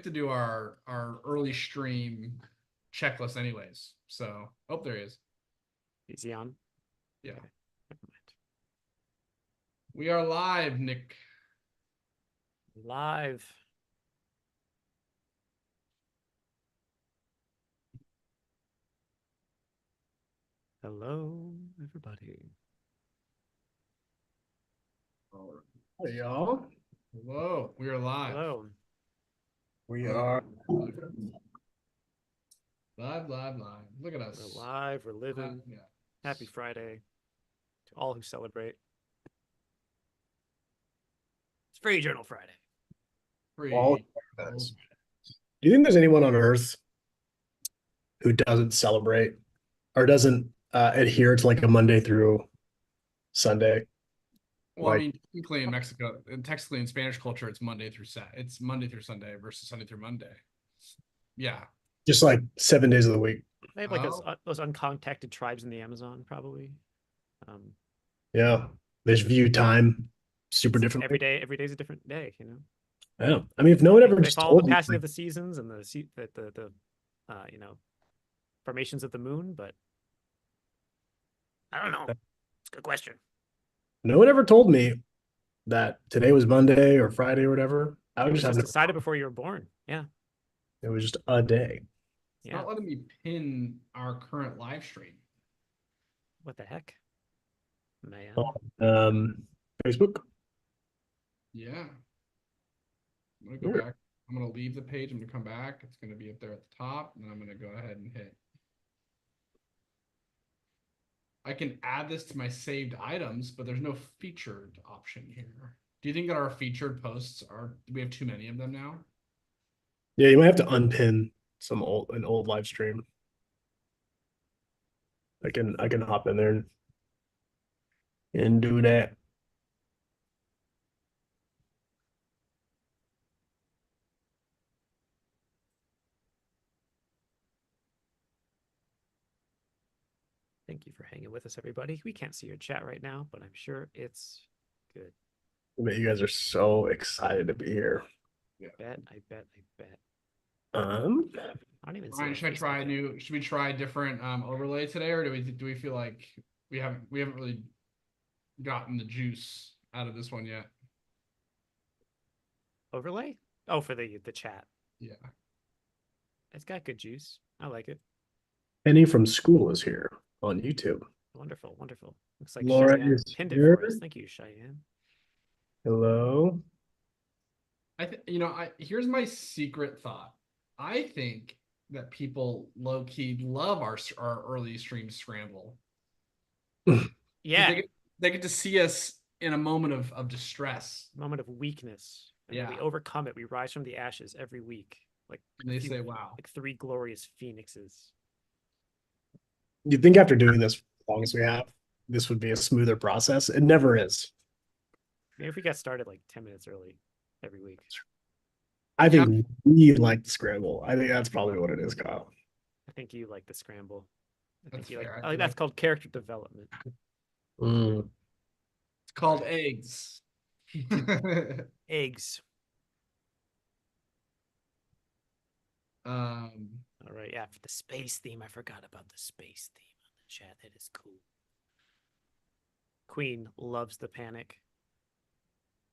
to do our early stream checklist anyways. So, oh, there he is. Is he on? Yeah, Okay. Never mind. we are live, Nick. Live. Hello, everybody. All right. Hey, y'all. Hello, we are live. Hello. We are. Live. Look at us. We're live. We're living. Yeah. Happy Friday to all who celebrate. It's Free Journal Friday. Free. All Do you think there's anyone on Earth who doesn't celebrate or doesn't adhere to like a Monday through Sunday? Well, I Like- mean, technically in Mexico, and technically in Spanish culture, it's Monday through It's Monday through Sunday versus Sunday through Monday. Yeah. Just like 7 days of the week. They have like Oh. those uncontacted tribes in the Amazon, probably. Yeah. They just view time super It's differently. every day's a different day, you know. Yeah. I mean, if no one ever They just follow the told you, passing like, of the seasons and the you know, formations of the moon, but I don't know. It's a good question. no one ever told me that today was Monday or Friday or whatever, I It would was just have just no, decided before you were born. Yeah. it was just a day. It's Yeah. not letting me pin our current live stream. What the heck? Man. Facebook. Yeah. I'm gonna go Weird. back. I'm gonna leave the page. I'm gonna come back. It's gonna be up there at the top, and then I'm gonna go ahead and hit. I can add this to my saved items, but there's no featured option here. Do you think that our featured posts do we have too many of them now? Yeah, you might have to unpin an old live stream. I can hop in there and do that. Thank you for hanging with us, everybody. We can't see your chat right now, but I'm sure it's good. I bet you guys are so excited to be here. I bet. Um, I don't even see Ryan, our should I Facebook try yet. should we try a different overlay today, or do we feel like we haven't really gotten the juice out of this one yet? Overlay? Oh, for the chat. Yeah. It's got good juice. I like it. Penny from school is here on YouTube. Wonderful. Looks like Laura Cheyenne is pinned it here. for us. Thank you, Cheyenne. Hello. Here's my secret thought. I think that people low key love our early stream scramble. Yeah. They get to see us in a moment of distress. Moment of weakness. And then we Yeah. overcome it. We rise from the ashes every week. And they say, wow. Like 3 glorious phoenixes. You'd think after doing this for as long as we have, this would be a smoother process. It never is. Maybe if we got started like 10 minutes early every week. I think we like the scramble. I think that's probably what it is, Kyle. I think you like the scramble. That's You fair. like that's called character development. Mm. It's called eggs. Eggs. um All right, yeah, for the space theme, I forgot about the space theme on the chat. That is cool. Queen loves the panic.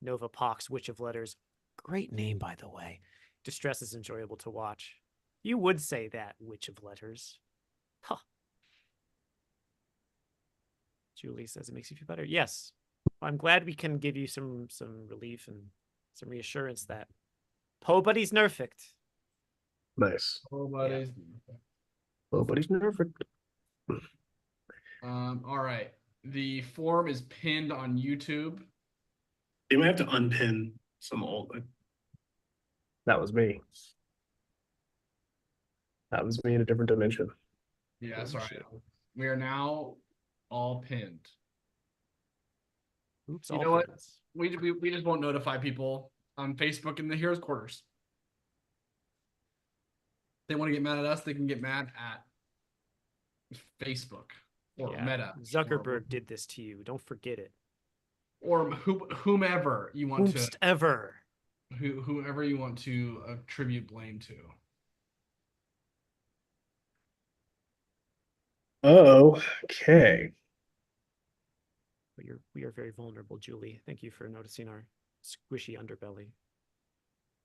Nova Pox, Witch of Letters. Great name, by the way. Distress is enjoyable to watch. You would say that, Witch of Letters. Huh. Julie says it makes you feel better. Yes. I'm glad we can give you some relief and some reassurance that Po Buddy's nerfed. Nice. oh, buddies. Oh, but he's perfect. All right. The form is pinned on YouTube. You might have to unpin some old. That was me. That was me in a different dimension. Yeah, Oh, sorry. shit. We are now all pinned. Oops, You all know what? friends. We just won't notify people on Facebook in the Heroes Quarters. If they want to get mad at us, they can get mad at Facebook or Yeah, Meta. Zuckerberg did this to you. Don't forget it. or whomever you want to. Ever. whoever you want to attribute blame to. Oh, okay. We are very vulnerable, Julie. Thank you for noticing our squishy underbelly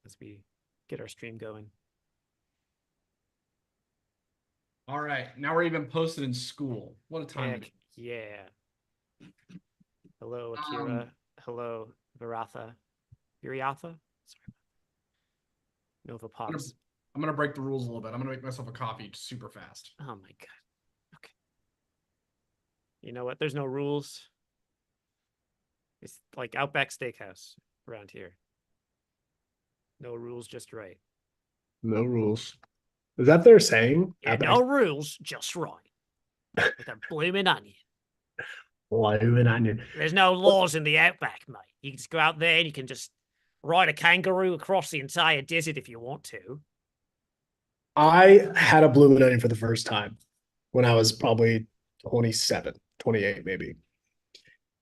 as we get our stream going. All right, now we're even posted in school. What a time! Heck yeah. Hello, Akira. Hello, Viratha. Viriatha? Sorry. Nova Pox. I'm gonna break the rules a little bit. I'm gonna make myself a coffee super fast. Oh my god. Okay. You know what? There's no rules. It's like Outback Steakhouse around here. No rules, just right. No rules. Is that their saying? Yeah, no rules, just right. With a blooming onion. Blooming onion. There's no laws in the Outback, mate. You can just go out there and you can just ride a kangaroo across the entire desert if you want to. I had a blooming onion for the first time when I was probably 27, 28 maybe.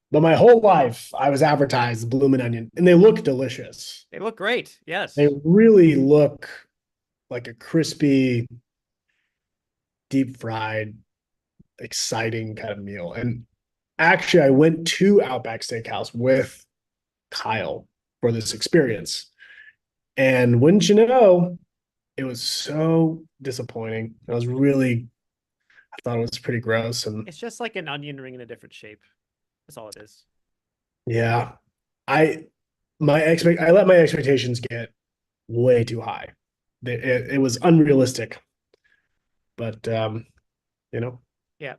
But my whole life, I was advertised blooming onion, and they look delicious. They look great. Yes. They really look like a crispy, deep fried, exciting kind of meal. And actually, I went to Outback Steakhouse with Kyle for this experience. And wouldn't you know, it was so disappointing. I thought it was pretty gross. And It's just like an onion ring in a different shape. That's all it is. yeah, I let my expectations get way too high. It was unrealistic. But you know. Yeah.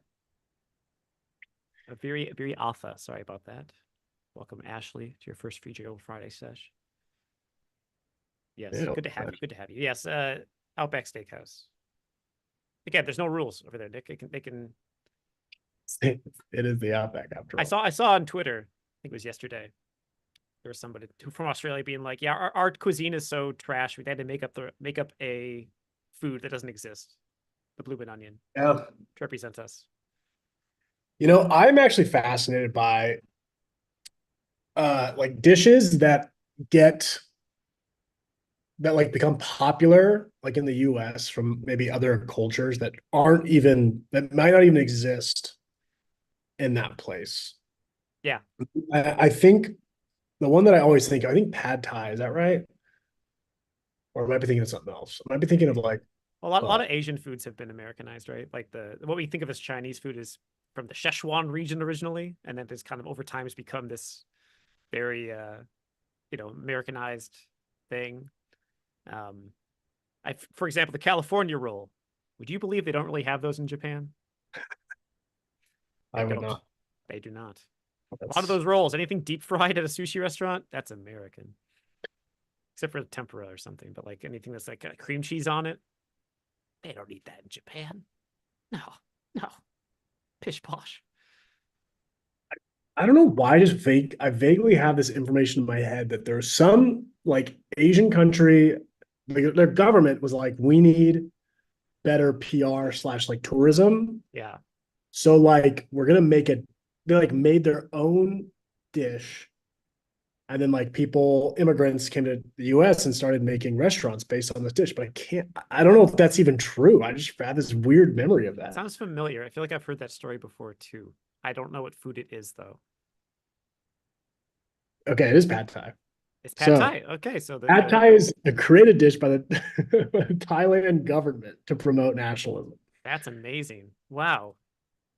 Very alpha. Sorry about that. Welcome, Ashley, to your first feature on Friday sesh. Yes, Yeah, good to have you. Good to have you. Yes, Outback Steakhouse. Again, there's no rules over there, Nick. They can. it is the Outback after all. I saw on Twitter. I think it was yesterday. There was somebody from Australia being like, "Yeah, our cuisine is so trash. We had to make up a food that doesn't exist. The blooming onion Yeah. to represent us." You know, I'm actually fascinated by like dishes that like become popular like in the US from maybe other cultures that might not even exist in that place. Yeah. I think the one that I think pad thai, is that right? Or I might be thinking of something else. I might be thinking of like A lot of Asian foods have been Americanized, right? Like what we think of as Chinese food is from the Szechuan region originally, and then this kind of over time has become this very Americanized thing. For example, the California roll. Would you believe they don't really have those in Japan? I would not. They do not. A lot of those rolls, anything deep fried at a sushi restaurant, that's American. Except for the tempura or something, but like anything that's like cream cheese on it, they don't eat that in Japan. No. Pish posh. I don't know why I vaguely have this information in my head that there's some like Asian country, their government was like, we need better PR / like tourism. Yeah. So like we're gonna they like made their own dish. And then like immigrants came to the US and started making restaurants based on this dish. But I don't know if that's even true. I just have this weird memory of that. Sounds familiar. I feel like I've heard that story before too. I don't know what food it is though. Okay, it is pad thai. It's pad thai. Okay, so pad thai is a created dish by the Thailand government to promote nationalism. That's amazing. Wow.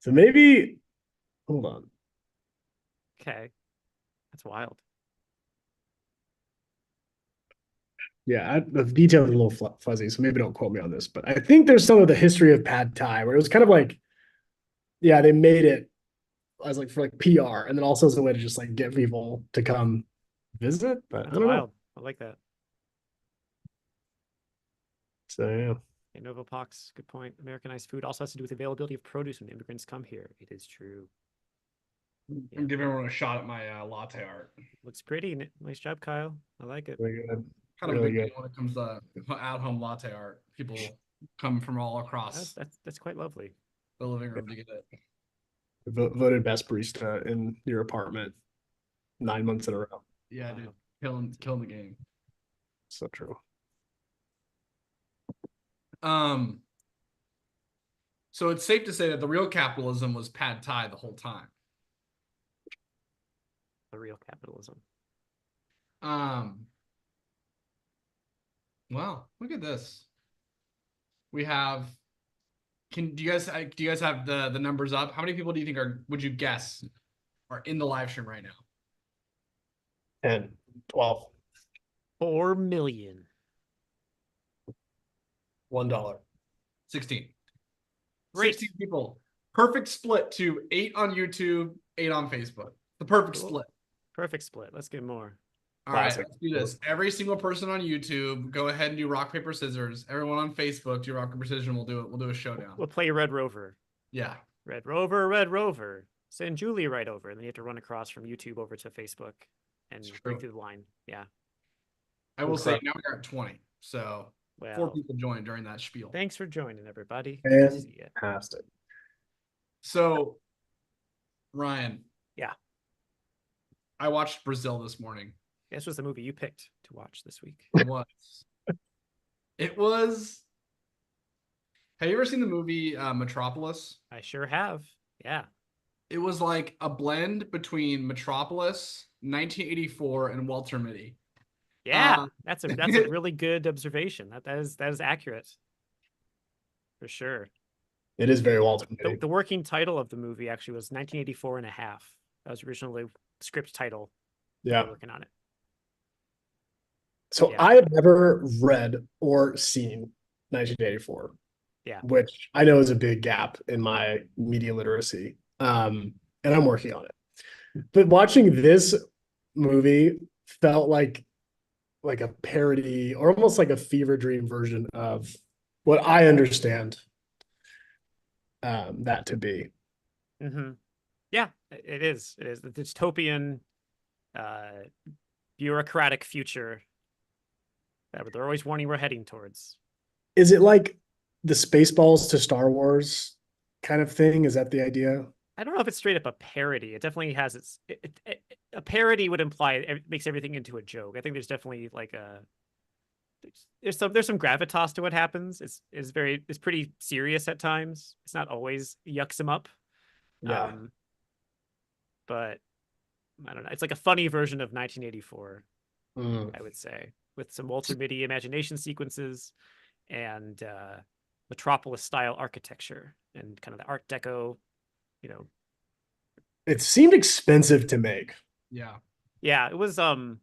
So maybe, hold on. Okay, that's wild. Yeah, the details are a little fuzzy, so maybe don't quote me on this. But I think there's some of the history of pad thai where it was kind of like, yeah, they made it as like for like PR, and then also as a way to just like get people to come visit. But That's I don't wild. know. I like that. So yeah. Hey, Nova Pox, good point. Americanized food also has to do with availability of produce when immigrants come here. It is true. I'm giving everyone a shot at my latte art. Looks pretty. Nice job, Kyle. I like it. Really good. Kind of a big deal when it comes to at-home latte art. People come from all across That's quite lovely. the living room to get it. Voted best barista in your apartment 9 months in a row. Yeah, dude, killing the game. So true. So it's safe to say that the real capitalism was pad thai the whole time. The real capitalism. Well, look at this. We have. Do you guys have the numbers up? How many people do you think would you guess are in the live stream right now? 10, 12, 4 million. $1. 16. Great. 16 people. Perfect split to 8 on YouTube, 8 on Facebook. The perfect Cool. split. Perfect split. Let's get more. All right, Classic. let's do this. Every single person on YouTube, go ahead and do rock, paper, scissors. Everyone on Facebook, do rock, paper, scissors, and we'll do a showdown. We'll play Red Rover. Yeah. Red Rover, Red Rover. Send Julie right over. And then you have to run across from YouTube over to Facebook and break through the line. Yeah. I will say now we're at 20. So Well, 4 people joined during that spiel. thanks for joining, everybody. Good to see you. Fantastic. So, Ryan. Yeah. I watched Brazil this morning. This was the movie you picked to watch this week. It was. It was. Have you ever seen the movie Metropolis? I sure have. Yeah. It was like a blend between Metropolis, 1984, and Walter Mitty. Yeah, that's a really good observation. That is accurate. For sure. It is very Walter Mitty. The working title of the movie actually was 1984 and a half. That was originally the script title. Yeah. Working on it. So Yeah. I have never read or seen 1984. Yeah. Which I know is a big gap in my media literacy. And I'm working on it. But watching this movie felt like a parody or almost like a fever dream version of what I understand that to be. Mm-hmm. Yeah, it is. It is the dystopian, bureaucratic future that they're always warning we're heading towards. Is it like the Spaceballs to Star Wars kind of thing? Is that the idea? I don't know if it's straight up a parody. It definitely has a parody would imply it makes everything into a joke. I think there's definitely like there's some gravitas to what happens. It's pretty serious at times. It's not always yucks him up. Yeah. But I don't know. It's like a funny version of 1984, I would say, with some Walter Mitty imagination sequences and Metropolis style architecture and kind of the Art Deco, It seemed expensive to make. Yeah. Yeah, it was so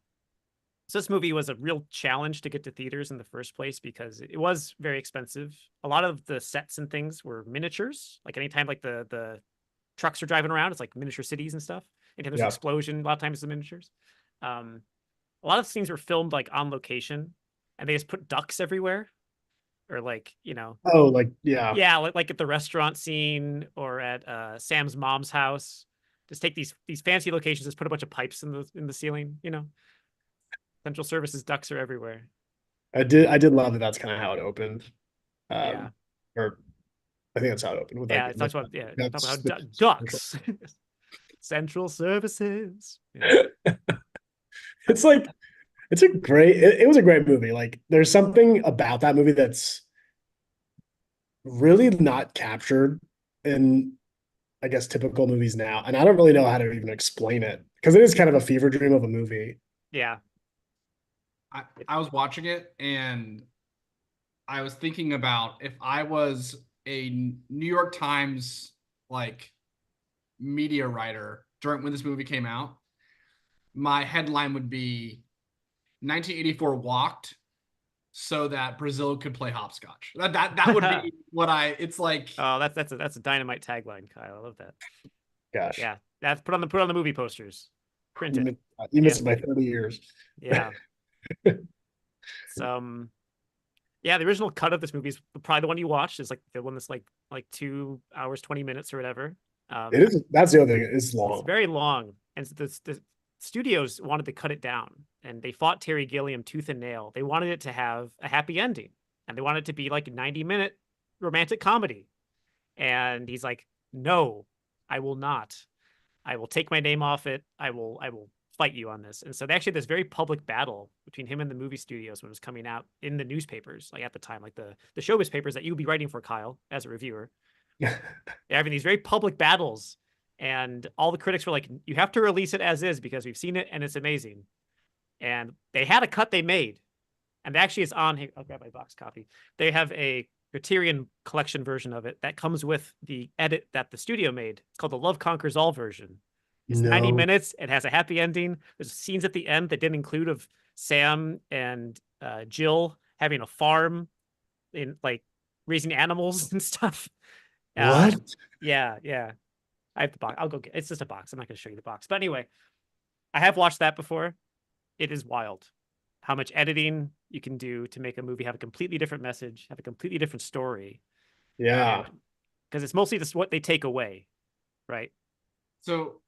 this movie was a real challenge to get to theaters in the first place because it was very expensive. A lot of the sets and things were miniatures. Like anytime like the trucks are driving around, it's like miniature cities and stuff. Anytime there's an explosion, a lot of times it's the miniatures. A lot of scenes were filmed like on location and they just put ducks everywhere. Or like, Oh, like, yeah. Yeah, like at the restaurant scene or at Sam's mom's house. Just take these fancy locations, just put a bunch of pipes in the ceiling, Central services ducks are everywhere. I did love that that's kind of how it opened. Yeah. Or I think that's how it opened. With Yeah, like, it talks about ducks, talks about ducks. Central services. Yeah. It's like it was a great movie. Like there's something about that movie that's really not captured in, I guess, typical movies now. And I don't really know how to even explain it because it is kind of a fever dream of a movie. Yeah. I was watching it and I was thinking about if I was a New York Times like media writer when this movie came out, my headline would be 1984 walked so that Brazil could play hopscotch. That would be what it's like. Oh, that's a dynamite tagline, Kyle. I love that. Gosh. Yeah. That's put on the movie posters. Print it. You missed it by 30 years. Yeah. Yeah, the original cut of this movie is probably the one you watched. Is like the one that's like 2 hours 20 minutes or whatever. It is. That's the other thing. It's long. It's very long, and the studios wanted to cut it down, and they fought Terry Gilliam tooth and nail. They wanted it to have a happy ending, and they wanted it to be like a 90-minute romantic comedy. And he's like, "No, I will not. I will take my name off it. I will fight you on this. And so they actually had this very public battle between him and the movie studios when it was coming out in the newspapers, like at the time, like the showbiz papers that you would be writing for, Kyle, as a reviewer. They're having these very public battles, and all the critics were like, you have to release it as is because we've seen it and it's amazing. And they had a cut they made, and actually it's on. Hey, I'll grab my box copy. They have a Criterion collection version of it that comes with the edit that the studio made. It's called the Love Conquers All version. It's 90 minutes. It has a happy ending. There's scenes at the end that didn't include of Sam and Jill having a farm in like raising animals and stuff. What? Yeah. I have the box. I'll go get it's just a box. I'm not going to show you the box. But anyway, I have watched that before. It is wild how much editing you can do to make a movie have a completely different message, have a completely different story. Yeah. Because it's mostly just what they take away, right? So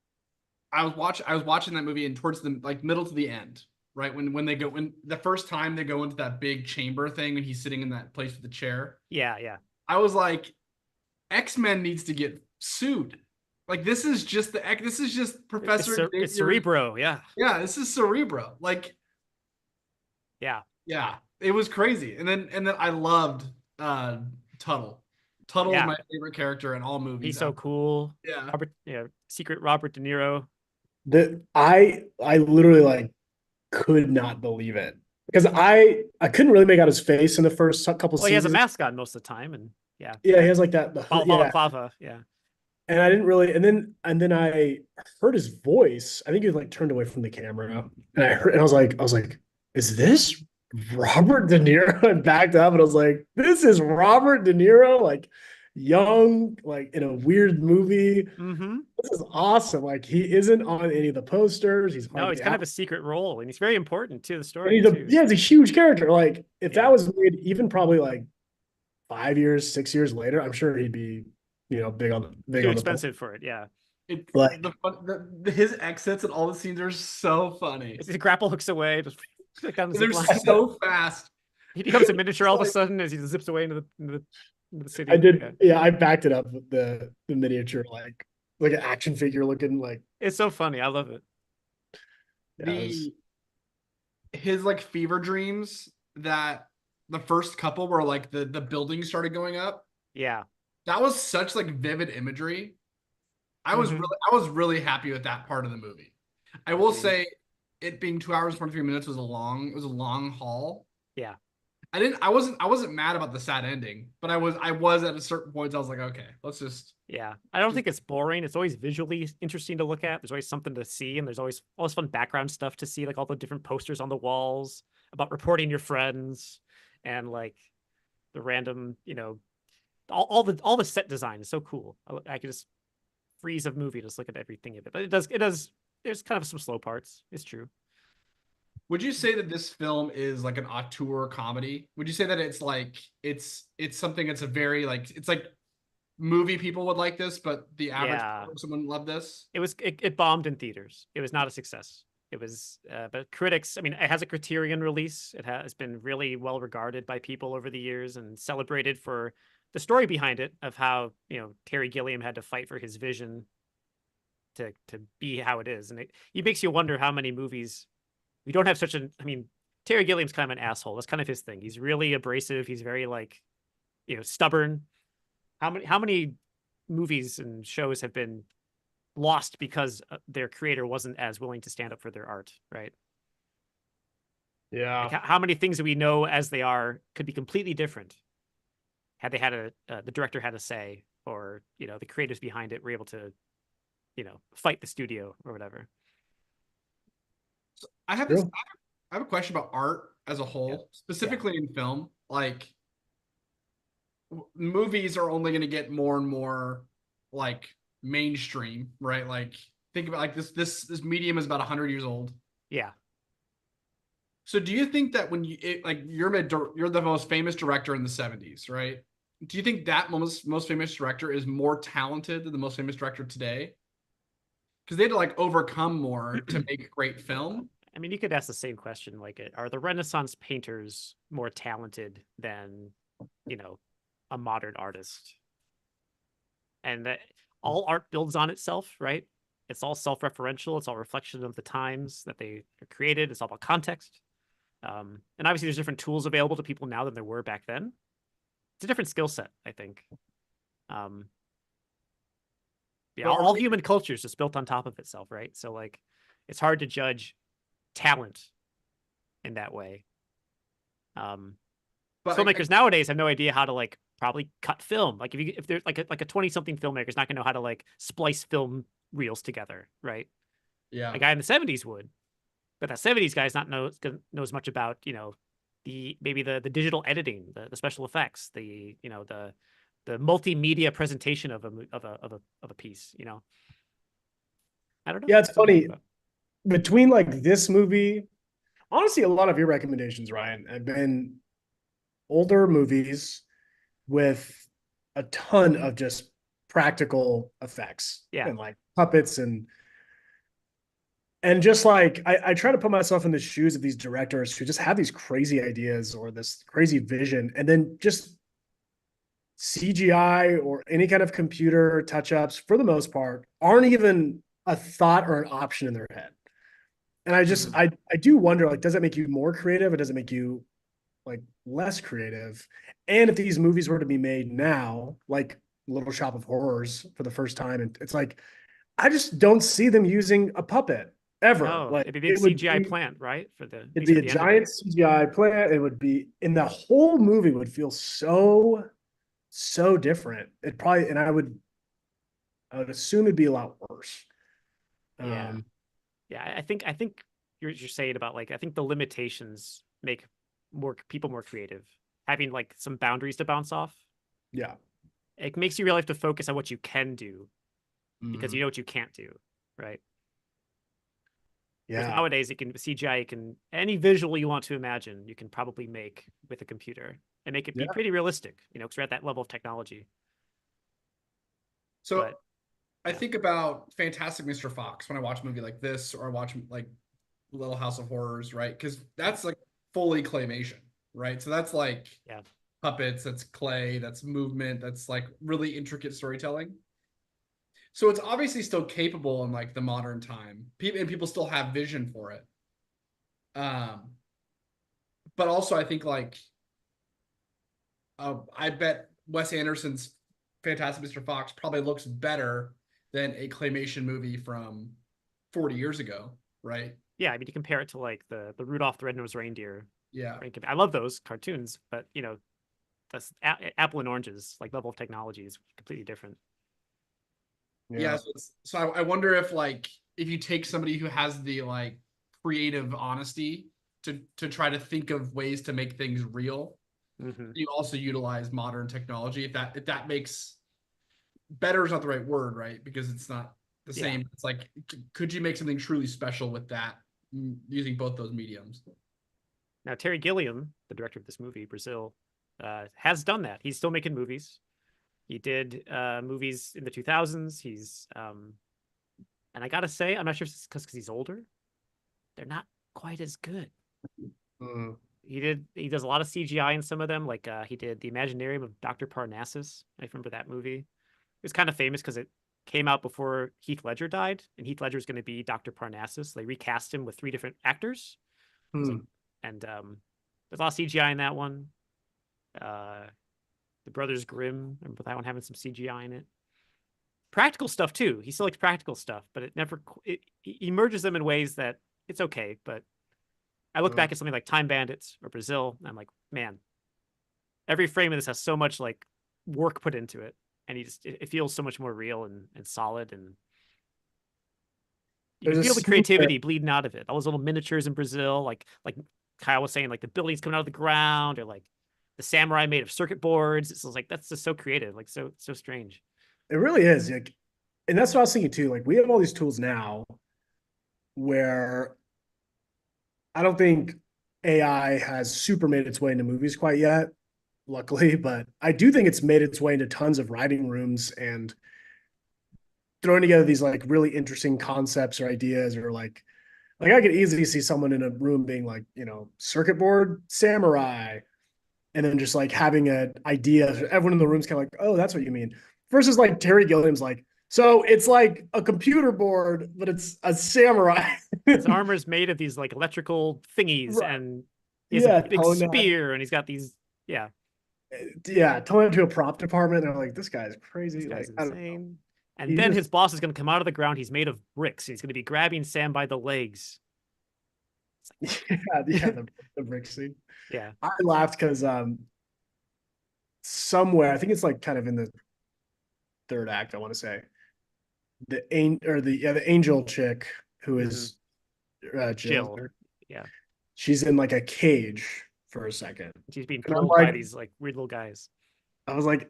I was watching that movie, and towards the like middle to the end, right when the first time they go into that big chamber thing and he's sitting in that place with the chair. Yeah. I was like, X-Men needs to get sued. Like this is just Professor. It's Cerebro, yeah. Yeah, this is Cerebro. Like, yeah, it was crazy. And then I loved Tuttle. Tuttle is my favorite character in all movies. He's so cool. Yeah. Secret Robert De Niro. I literally like could not believe it because I couldn't really make out his face in the first couple scenes. He has a mask on most of the time, and yeah, he has like that balaclava, yeah. And I didn't really, and then I heard his voice. I think he was like turned away from the camera, and I was like, is this Robert De Niro? And backed up, and I was like, this is Robert De Niro, like young, like in a weird movie. Mm-hmm. This is awesome. Like he isn't on any of the posters. He's kind of a secret role, and he's very important to the story. He's a huge character. Like if that was made, even probably like 5 years, 6 years later, I'm sure he'd be, big on too expensive for it. Yeah. It's like his exits and all the scenes are so funny. The grapple hooks away, just they're so fast. He becomes a miniature all of a sudden as he zips away into the city. I did, I backed it up with the miniature, like an action figure looking. Like it's so funny. I love it. His like fever dreams that the first couple where like the building started going up. Yeah. That was such like vivid imagery. I was really happy with that part of the movie. I will say it being 2 hours, 23 minutes was a long haul. Yeah. I wasn't mad about the sad ending, but I was at a certain point, I was like, okay, let's just. Yeah. I don't think it's boring. It's always visually interesting to look at. There's always something to see, and there's always all this fun background stuff to see, like all the different posters on the walls about reporting your friends and like the random, all the set design is so cool. I could just freeze a movie, just look at everything of it. But it does, there's kind of some slow parts. It's true. Would you say that this film is like an auteur comedy? Would you say that it's like, it's something that's a very like, it's like movie people would like this, but the average person wouldn't love this? It bombed in theaters. It was not a success. It was, but critics, I mean, it has a Criterion release. It has been really well regarded by people over the years and celebrated for the story behind it of how, Terry Gilliam had to fight for his vision to be how it is. And it makes you wonder how many movies we don't have Terry Gilliam's kind of an asshole. That's kind of his thing. He's really abrasive. He's very like, stubborn. How many movies and shows have been lost because their creator wasn't as willing to stand up for their art, right? Yeah. Like how many things that we know as they are could be completely different had they had the director had a say, or the creators behind it were able to fight the studio or whatever. So I have a question about art as a whole, specifically in film. Like movies are only going to get more and more like mainstream, right? Like think about like this medium is about 100 years old. Yeah. So do you think that when you're the most famous director in the 70s, right? Do you think that most famous director is more talented than the most famous director today? Because they had to like overcome more to make great film. I mean, you could ask the same question. Like, are the Renaissance painters more talented than, a modern artist? And that all art builds on itself, right? It's all self-referential. It's all reflection of the times that they are created. It's all about context. And obviously, there's different tools available to people now than there were back then. It's a different skill set, I think. Yeah, But all human culture is just built on top of itself, right? So like, it's hard to judge talent in that way. but Filmmakers nowadays have no idea how to like probably cut film. Like if there's like a 20-something filmmaker is not going to know how to like splice film reels together, right? yeah, A guy in the 70s would, but that 70s guy is not knows much about, you know, maybe the digital editing, the special effects, the, you know, the multimedia presentation of a piece, you know. I don't know. Yeah, it's funny. Between like this movie, honestly, a lot of your recommendations, Ryan, have been older movies with a ton of just practical effects. Yeah. And like puppets and just like I try to put myself in the shoes of these directors who just have these crazy ideas or this crazy vision, and then just CGI or any kind of computer touch-ups for the most part aren't even a thought or an option in their head. And I just I do wonder, like, does it make you more creative or does it make you like less creative? And if these movies were to be made now, like Little Shop of Horrors for the first time, and it's like I just don't see them using a puppet ever. No, Like it'd be a big it would CGI be, plant, right? For the it'd be a giant CGI plant. It would be, and the whole movie would feel so different. It probably, and I would assume it'd be a lot worse. Yeah. Yeah, I think you're saying about like, I think the limitations make more people more creative. Having like some boundaries to bounce off. Yeah. It makes you really have to focus on what you can do because Mhm. you know what you can't do, right? Yeah. Nowadays, it can CGI, any visual you want to imagine, you can probably make with a computer and make it be pretty realistic, you know, because we're at that level of technology. So But, I think about Fantastic Mr. Fox when I watch a movie like this, or I watch like Little House of Horrors, right? Because that's like fully claymation, right? So that's like puppets, that's clay, that's movement, that's like really intricate storytelling. So it's obviously still capable in like the modern time. People still have vision for it. But also I think like I bet Wes Anderson's Fantastic Mr. Fox probably looks better than a claymation movie from 40 years ago, right? Yeah, I mean, you compare it to like the Rudolph the Red-Nosed Reindeer. Yeah. I love those cartoons, but you know, that's apple and oranges. Like level of technology is completely different. Yeah. So I wonder if like if you take somebody who has the like creative honesty to try to think of ways to make things real, you also utilize modern technology. If that makes better is not the right word, right? Because it's not the same. It's like, could you make something truly special with that using both those mediums? Now, Terry Gilliam, the director of this movie, Brazil, has done that. He's still making movies. He did movies in the 2000s. He's and I gotta say, I'm not sure if it's because he's older. They're not quite as good. He does a lot of CGI in some of them. Like he did the Imaginarium of Dr. Parnassus. I remember that movie. It was kind of famous because it came out before Heath Ledger died, and Heath Ledger is going to be Dr. Parnassus. They recast him with 3 different actors. And there's a lot of CGI in that one. The Brothers Grimm, remember that one having some CGI in it. Practical stuff too. He still likes practical stuff, but he merges them in ways that it's okay. But I look back at something like Time Bandits or Brazil, and I'm like, man, every frame of this has so much like work put into it, and it feels so much more real and solid, and you can feel the creativity bleeding out of it. All those little miniatures in Brazil, like Kyle was saying, like the buildings coming out of the ground, or like the samurai made of circuit boards. It's like that's just so creative, like so strange. It really is. Like, and that's what I was thinking too. Like we have all these tools now where I don't think AI has super made its way into movies quite yet, luckily, but I do think it's made its way into tons of writing rooms and throwing together these like really interesting concepts or ideas, or like I could easily see someone in a room being like, you know, circuit board samurai, and then just like having an idea. Everyone in the room's kind of like, oh, that's what you mean. Versus like Terry Gilliam's like, So it's like a computer board, but it's a samurai. His armor is made of these like electrical thingies, Right. and he has a Yeah, big tone that. spear, and he's got these. Yeah, Yeah, tone it to a prop department. They're like, this guy's this crazy. guy's Like, I don't know. insane. And He then just his boss is going to come out of the ground. He's made of bricks. He's going to be grabbing Sam by the legs. yeah, the brick scene. Yeah. I laughed because somewhere I think it's like kind of in the third act. I want to say the angel chick who is Jill. Jill. Yeah. She's in like a cage for a second. She's being And I'm pulled by like- these like weird little guys. I was like,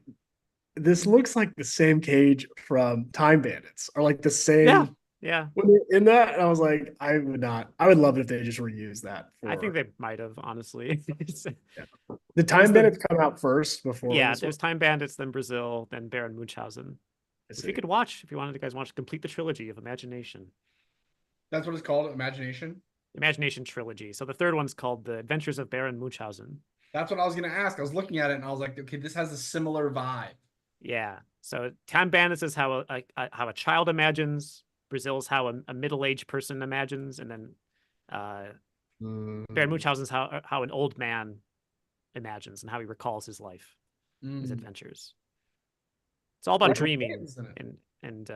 this looks like the same cage from Time Bandits, or like the same. Yeah. Yeah. When they're in that, and I was like, I would not. I would love it if they just reused that. I think they might have, honestly. the Time Bandits come out first before. Yeah, this there's Time Bandits, then Brazil, then Baron Munchausen. If you could watch, if you wanted, you guys watch complete the trilogy of Imagination. That's what it's called, Imagination. Imagination trilogy. So the third one's called The Adventures of Baron Munchausen. That's what I was gonna ask. I was looking at it and I was like, okay, this has a similar vibe. Yeah. So Time Bandits is how a child imagines. Brazil's how a middle-aged person imagines, and then Baron Munchausen is how an old man imagines and how he recalls his life, his adventures. It's all about Robin dreaming Williams is in it. and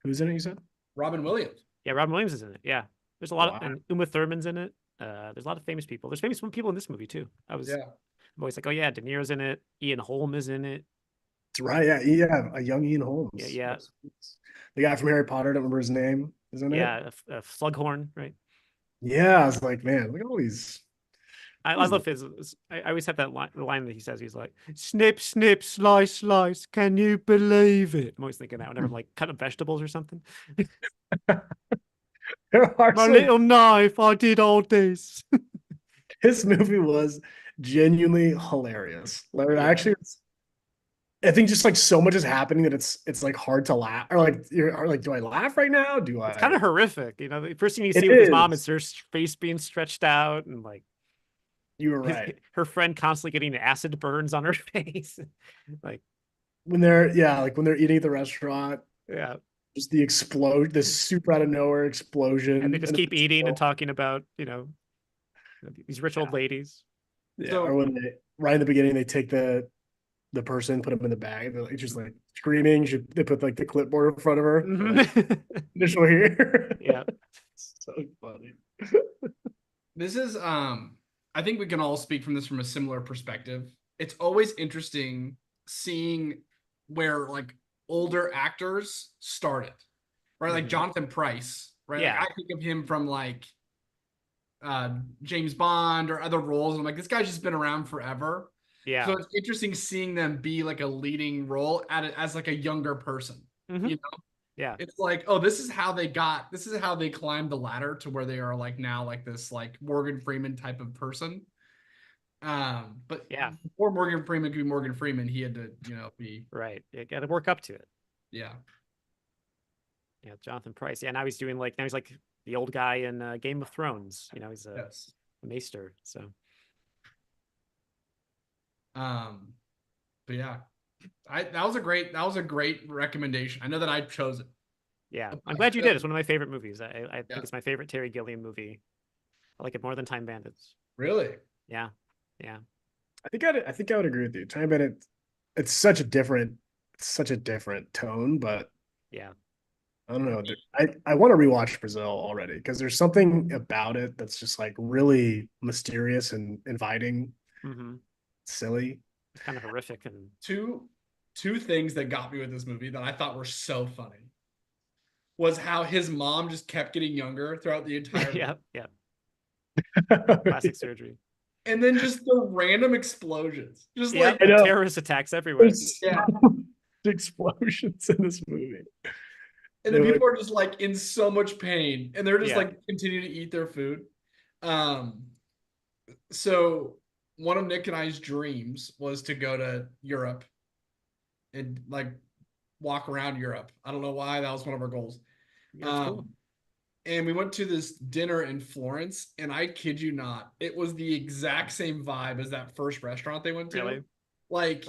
Who's in it? You said. Robin Williams. yeah, Robin Williams is in it. Yeah, there's a lot Wow. of and Uma Thurman's in it. There's a lot of famous people. There's famous people in this movie too. I'm always like, oh yeah, De Niro's in it. Ian Holm is in it. That's right. Yeah, yeah. A young Ian Holmes. Yeah. The guy from Harry Potter. I don't remember his name. Isn't it? Yeah, a Slughorn, right? Yeah. I was like, man, look at all these. I love his. I always have that line, the line that he says. He's like, "Snip, snip, slice, slice. Can you believe it?" I'm always thinking that whenever I'm like cutting vegetables or something. There are My some- little knife. I did all this. This movie was genuinely hilarious. Like, actually, I think just like so much is happening that it's like hard to laugh, or like you're like, do I laugh right now? Do I? It's kind of horrific, you know. The first thing you It see with his mom is. is her face being stretched out, and like You were right. her friend constantly getting acid burns on her face. Like, When they're like when they're eating at the restaurant, yeah, just the explode, this super out of nowhere explosion, and they just keep it's eating and still- talking about these rich old ladies. Yeah, So- or when they right in the beginning they take the person, put them in the bag, they're like just like screaming. They put like the clipboard in front of her. Mhm. Initial here. Yeah. So funny. This is I think we can all speak from this from a similar perspective. It's always interesting seeing where like older actors started. Right? Like Mhm. Jonathan Pryce, right? Yeah. Like I think of him from like James Bond or other roles. And I'm like, this guy's just been around forever. Yeah. So it's interesting seeing them be like a leading role at it as like a younger person. Mhm. You know? Yeah. It's like, oh, this is how they climbed the ladder to where they are like now like this like Morgan Freeman type of person. But Yeah. before Morgan Freeman could be Morgan Freeman, he had to, be Right. You got to work up to it. yeah. Yeah. Jonathan Pryce. Yeah. Now he's like the old guy in Game of Thrones. He's a Yes. maester. So But yeah. That was a great recommendation. I know that I chose it. yeah, Okay, I'm glad you so- did. It's one of my favorite movies. I think Yeah. it's my favorite Terry Gilliam movie. I like it more than Time Bandits. Really? Yeah. Yeah. I think I would agree with you. Time Bandit, it's such a different tone, but Yeah. I don't know. I want to rewatch Brazil already because there's something about it that's just like really mysterious and inviting, Mm-hmm. silly. It's kind of horrific and Two things that got me with this movie that I thought were so funny was how his mom just kept getting younger throughout the entire yeah. Yeah. Plastic surgery. and then just the random explosions. Just Yeah. like I know. Terrorist attacks everywhere. There's Yeah. explosions in this movie. and then They're people are just like in so much pain and they're just Yeah. like continue to eat their food. So one of Nick and I's dreams was to go to Europe and like walk around Europe. I don't know why, that was one of our goals. Yeah, it's cool. And we went to this dinner in Florence, and I kid you not, it was the exact same vibe as that first restaurant they went to. Really? Like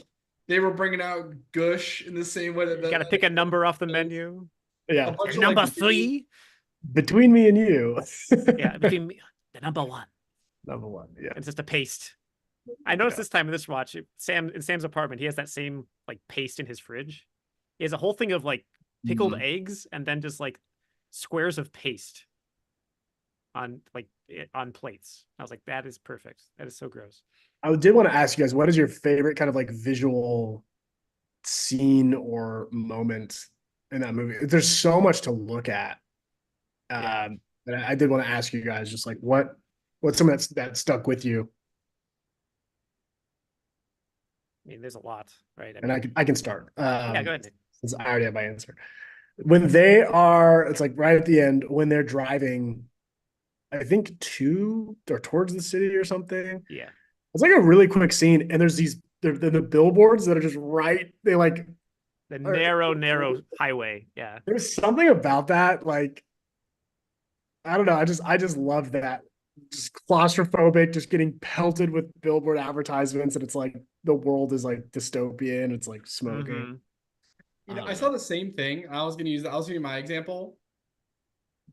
they were bringing out Gush in the same way that You got to pick a number off the menu. a Yeah. bunch of Number like 3. Between me and you. Yeah, between the number 1. Number one. Yeah. It's just a paste. I noticed Yeah. this time in this watch, in Sam's apartment, he has that same like paste in his fridge. He has a whole thing of like pickled Mhm. eggs and then just like squares of paste on on plates. I was like, that is perfect. That is so gross. I did want to ask you guys, what is your favorite kind of like visual scene or moment in that movie? There's so much to look at. Yeah. And I did want to ask you guys, just like what's something that stuck with you? I mean, there's a lot, right? And I can start. Yeah, go ahead, Nick. Since I already have my answer. When they are, it's like right at the end when they're driving, I think to or towards the city or something. Yeah. It's like a really quick scene, and there's the billboards that are just right. They like The Or- narrow highway. Yeah. there's something about that, like I don't know. I just love that. Just claustrophobic, just getting pelted with billboard advertisements, and it's like the world is like dystopian. It's like smoking. Mhm. You know, Oh, I yeah. saw the same thing. I was gonna use that. I was gonna use my example,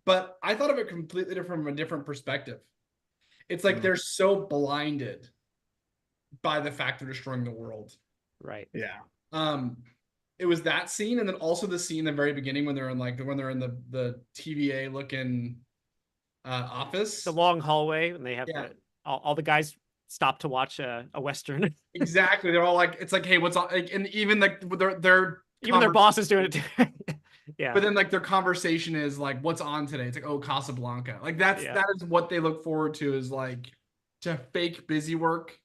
but I thought of it completely different from a different perspective. It's like Mm. they're so blinded by the fact they're destroying the world. Right. Yeah. It was that scene, and then also the scene in the very beginning when they're in the TVA looking office. The long hallway, and they have Yeah. all the guys stop to watch a Western. Exactly. They're all like, it's like, hey, what's on? Like, and even like their Even their boss is doing it too. Yeah. But then like their conversation is like, what's on today? It's like, oh, Casablanca. Like that is what they look forward to, is like to fake busy work.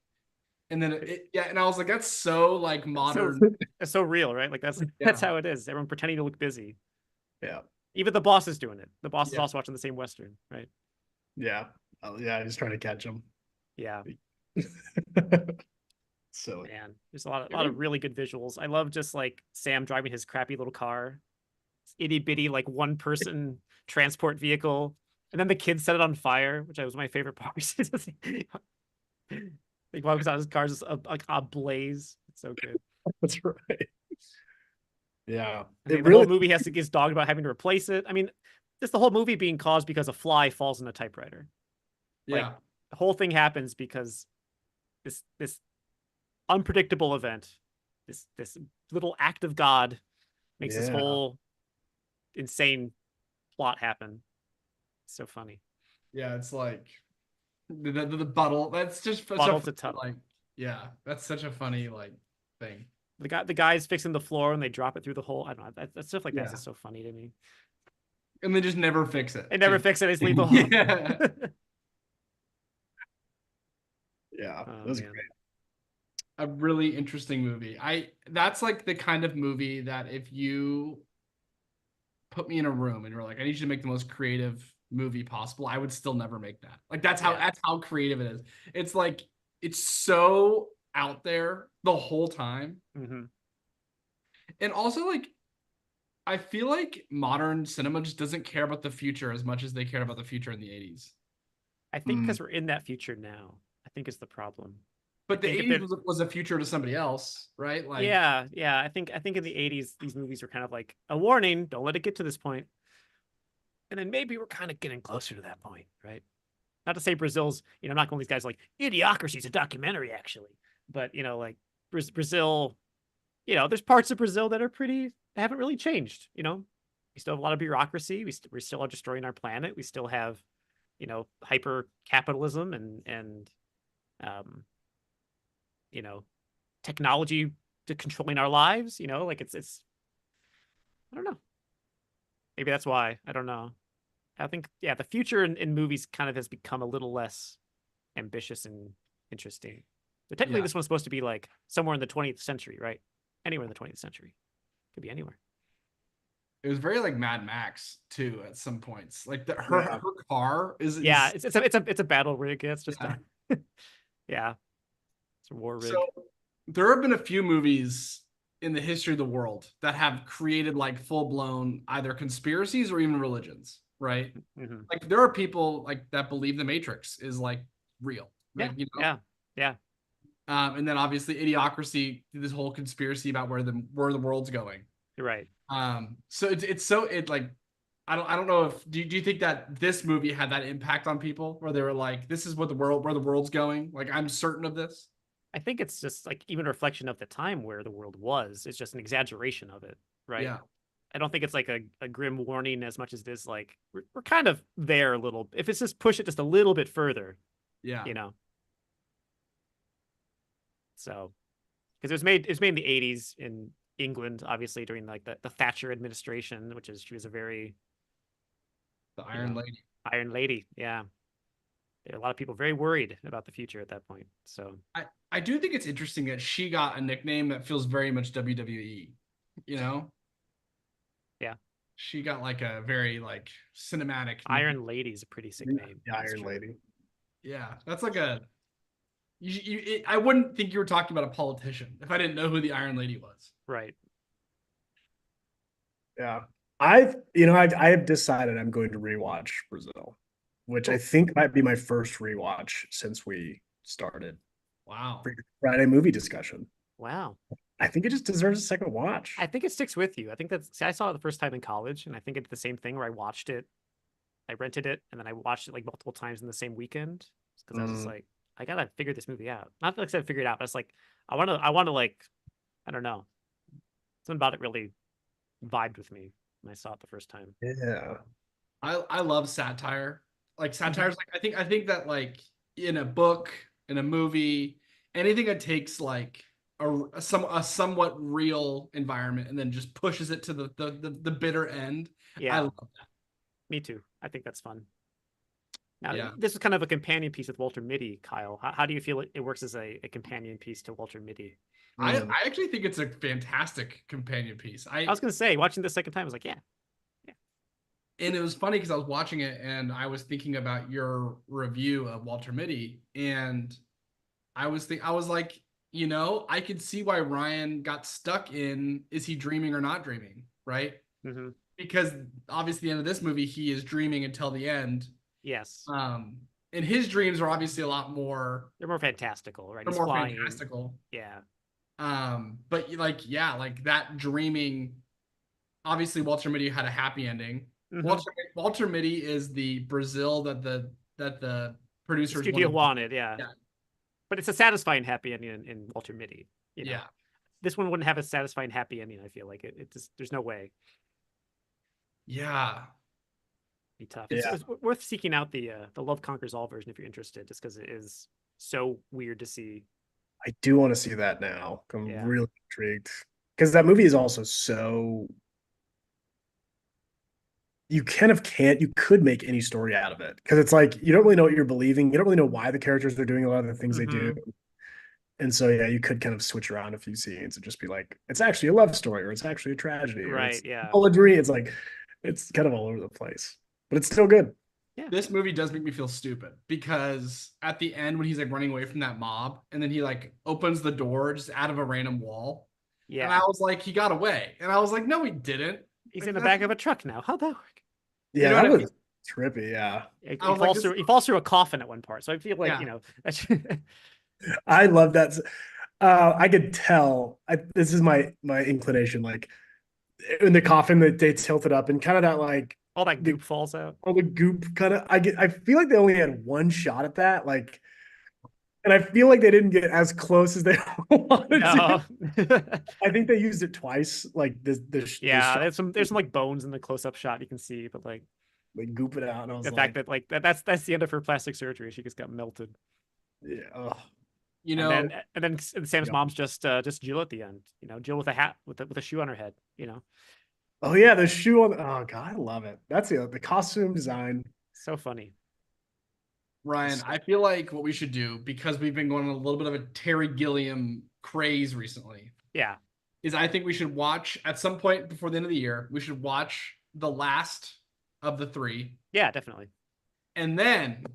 And then and I was like, that's so like modern. It's so real, right? Like that's how it is. Everyone pretending to look busy. Yeah. Even the boss is doing it. The boss is Yeah. also watching the same Western, right? Yeah. Oh, yeah. He's trying to catch him. Yeah. So Man, there's a lot of really good visuals. I love just like Sam driving his crappy little car, itty bitty like one person transport vehicle, and then the kids set it on fire, which was my favorite part. Like walks out, his car's just a blaze. It's so good. that's right. Yeah. And It the really whole movie gets dogged about having to replace it. I mean, just the whole movie being caused because a fly falls in a typewriter. Yeah. The whole thing happens because this unpredictable event, this little act of God makes this Yeah. whole insane plot happen. It's so funny. Yeah. It's like the bottle. That's just such Bottle a to tub. like, yeah, that's such a funny like thing. The guy's fixing the floor and they drop it through the hole. I don't know. That stuff like that's Yeah. just so funny to me. And they just never fix it. They never fix it. They just leave the hole. Yeah. Yeah. Oh, That was man. great. A really interesting movie. That's like the kind of movie that if you put me in a room and you're like, I need you to make the most creative movie possible, I would still never make that. Like that's how creative it is. It's like it's so out there the whole time. Mm-hmm. And also like I feel like modern cinema just doesn't care about the future as much as they cared about the future in the 80s. I think because we're in that future now, I think is the problem. But the think if 80s was a future to somebody else, right? Like yeah. I think in the 80s, these movies were kind of like a warning, don't let it get to this point. And then maybe we're kind of getting closer to that point, right? Not to say Brazil's, I'm not going to these guys like Idiocracy's a documentary, actually. But, like Brazil, there's parts of Brazil that are haven't really changed, We still have a lot of bureaucracy. We still are destroying our planet. We still have, hyper capitalism and technology to controlling our lives, like it's I don't know. Maybe that's why. I don't know. I think the future in movies kind of has become a little less ambitious and interesting. But technically this one's supposed to be like somewhere in the 20th century, right? Anywhere in the 20th century. Could be anywhere. it was very like Mad Max too at some points. Like her car is it's a battle rig. It's just yeah. It's a war rig. So there have been a few movies in the history of the world that have created like full-blown either conspiracies or even religions, right? Mm-hmm. Like there are people like that believe the Matrix is like real. Like, Yeah. And then obviously Idiocracy, this whole conspiracy about where the world's going. You're right. So it's so it like I don't know if do you think that this movie had that impact on people where they were like, this is what where the world's going? Like I'm certain of this. I think it's just like even a reflection of the time where the world was. It's just an exaggeration of it, right? Yeah. I don't think it's like a grim warning as much as it is like we're kind of there a little. If it's just push it just a little bit further, Yeah. you know. So, because it was made in the '80s in England, obviously during like the Thatcher administration, which is she was a very The Iron know, Lady. Iron Lady. Yeah, there are a lot of people very worried about the future at that point. So I do think it's interesting that she got a nickname that feels very much WWE, you know? Yeah. She got like a very like cinematic Iron Lady is a pretty sick name. The Iron Lady. Yeah, that's like a I wouldn't think you were talking about a politician if I didn't know who the Iron Lady was. Right. Yeah. I have decided I'm going to rewatch Brazil, which I think might be my first rewatch since we started Wow. Friday movie discussion. Wow. I think it just deserves a second watch. I think it sticks with you. I think I saw it the first time in college, and I think it's the same thing where I watched it, I rented it, and then I watched it like multiple times in the same weekend because I was just like, I gotta figure this movie out. Not like I said figure it out, but it's like I want to like, I don't know, something about it really vibed with me when I saw it the first time. Yeah. I love satire. Like satire's like I think that like in a book, in a movie, anything that takes like a somewhat real environment and then just pushes it to the bitter end. Yeah. I love that. Me too. I think that's fun. Now, Yeah. this is kind of a companion piece with Walter Mitty, Kyle. How do you feel it works as a companion piece to Walter Mitty? I actually think it's a fantastic companion piece. I was gonna say, watching the second time, I was like, yeah. And it was funny because I was watching it and I was thinking about your review of Walter Mitty, and I was like, you know, I could see why Ryan got stuck in is he dreaming or not dreaming, right? Mm-hmm. Because obviously the end of this movie he is dreaming until the end. Yes. And his dreams are obviously a lot more. They're more fantastical, right? They're more fantastical. Yeah. But like yeah, like that dreaming. Obviously, Walter Mitty had a happy ending. Mm-hmm. Walter Mitty is the Brazil that the producers studio wanted, yeah. Yeah. But it's a satisfying happy ending in Walter Mitty. You know? Yeah. This one wouldn't have a satisfying happy ending. I feel like it just there's no way. Yeah. Be tough. Yeah. It's worth seeking out the Love Conquers All version if you're interested, just because it is so weird to see. I do want to see that now. I'm Yeah. really intrigued because that movie is also so. You could make any story out of it because it's like you don't really know what you're believing. You don't really know why the characters are doing a lot of the things they do. And so, yeah, you could kind of switch around a few scenes and just be like, it's actually a love story or it's actually a tragedy. Right. Yeah. All a dream. It's like, it's kind of all over the place, but it's still good. Yeah. This movie does make me feel stupid because at the end when he's like running away from that mob and then he like opens the door just out of a random wall. Yeah. And I was like, he got away. And I was like, no, he didn't. He's in the back of a truck now. How'd that work? Yeah, You know that what I was trippy. Yeah. He falls through a coffin at one part. So I feel like, Yeah. you know, that's I love that. I could tell. This is my inclination. Like in the coffin that they tilted up and kind of that like all that goop falls out. all the goop kind of. I feel like they only had one shot at that. Like, and I feel like they didn't get as close as they wanted to. I think they used it twice. Like yeah, there's some like bones in the close up shot you can see, but like they goop it out. And I was the fact that like that's the end of her plastic surgery. She just got melted. Yeah. Ugh. You know, and then Sam's mom's just Jill at the end. You know, Jill with a hat with a shoe on her head. You know. Oh yeah, the shoe on. Oh god, I love it. That's the costume design. So funny. Ryan, I feel like what we should do, because we've been going on a little bit of a Terry Gilliam craze recently. Yeah. Is I think we should watch at some point before the end of the year, we should watch the last of the 3. Yeah, definitely. And then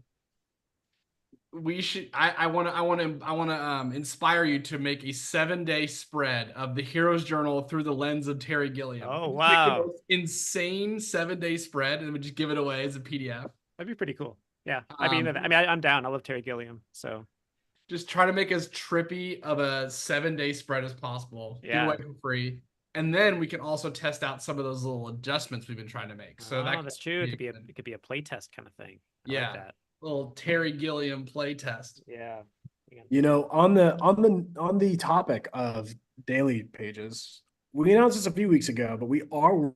we should I want to inspire you to make a 7-day spread of the Hero's Journal through the lens of Terry Gilliam. Oh wow. Insane 7-day spread, and we just give it away as a PDF. That'd be pretty cool. Yeah. I'm down. I love Terry Gilliam. So Just try to make as trippy of a 7-day spread as possible. Give Yeah. away for free. And then we can also test out some of those little adjustments we've been trying to make. So Oh, that's true. It could be good. it could be a play test kind of thing. I Yeah. like that. Little Terry Gilliam play test. Yeah. You know, on the topic of daily pages, we announced this a few weeks ago, but we are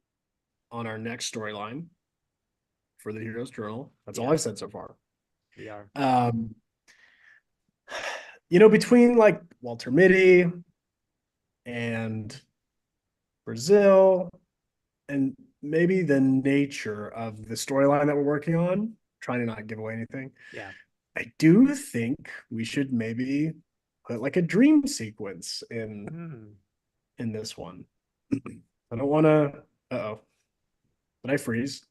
on our next storyline for the Heroes Journal. That's all Yeah. I've said so far. We are. You know, between like Walter Mitty and Brazil and maybe the nature of the storyline that we're working on, trying to not give away anything. Yeah. I do think we should maybe put like a dream sequence in this one. I don't want to. Uh-oh. Did I freeze?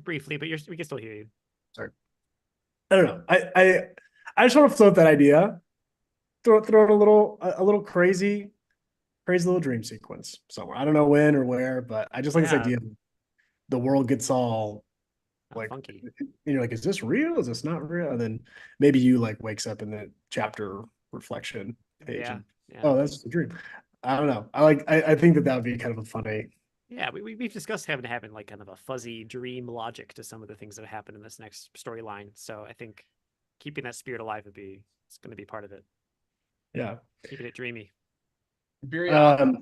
Briefly, but we can still hear you. Sorry. I don't know. I just want to float that idea. Throw in a little crazy little dream sequence somewhere. I don't know when or where, but I just like this idea of the world gets all like funky. You're like, is this real? Is this not real? And then maybe you like wakes up in the chapter reflection page. Yeah. And, oh, that's the dream. I don't know. I think that would be kind of a funny. Yeah, we've discussed having like kind of a fuzzy dream logic to some of the things that happen in this next storyline. So I think keeping that spirit alive it's going to be part of it. Yeah. Keeping it dreamy. Very said,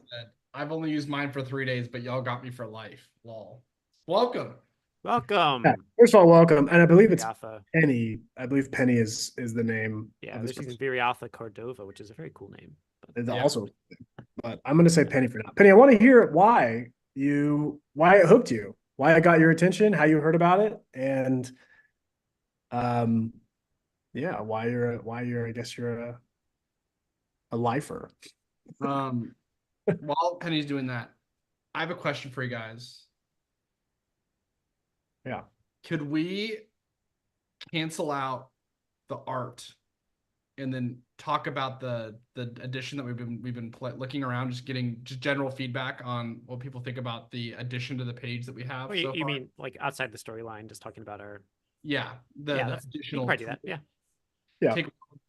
I've only used mine for 3 days, but y'all got me for life. Lol. Welcome. Yeah, first of all, welcome. And I believe it's Viriatha. Penny. I believe Penny is the name. Yeah, this is Viriatha Cordova, which is a very cool name. It's also, but I'm going to say Penny for now. Penny, I want to hear why it hooked you, why it got your attention, how you heard about it, and yeah, why you're I guess you're a lifer. While Penny's doing that, I have a question for you guys. Yeah. Could we cancel out the art and then talk about the addition that we've been looking around, just getting general feedback on what people think about the addition to the page that we have? Oh, you mean like outside the storyline, just talking about our the additional. You can do that. Yeah.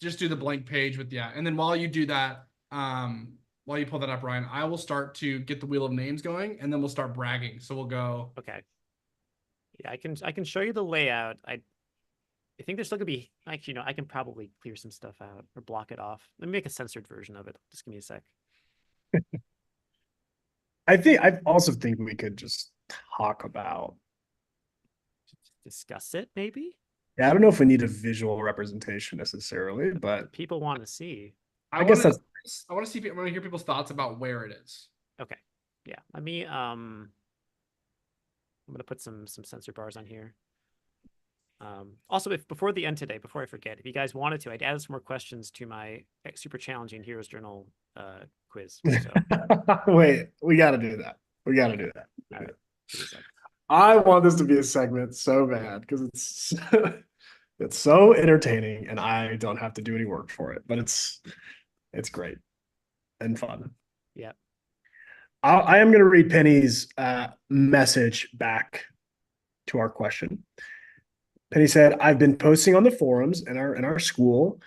Just do the blank page with and then while you do that, while you pull that up, Ryan, I will start to get the wheel of names going, and then we'll start bragging. So we'll go. Okay. Yeah, I can show you the layout. I think there's still gonna be actually, I can probably clear some stuff out or block it off. Let me make a censored version of it. Just give me a sec. I also think we could just talk about discuss it, maybe. Yeah, I don't know if we need a visual representation necessarily, but people want to see. I want to hear people's thoughts about where it is. Okay. Yeah. Let me I'm gonna put some censor bars on here. Also, before the end today, before I forget, if you guys wanted to, I'd add some more questions to my super challenging Heroes Journal quiz. So. Wait, we got to do that. We got to do that. All right. I want this to be a segment so bad because it's so entertaining, and I don't have to do any work for it. But it's great and fun. Yeah. I am going to read Penny's message back to our question. Penny said, "I've been posting on the forums in our school,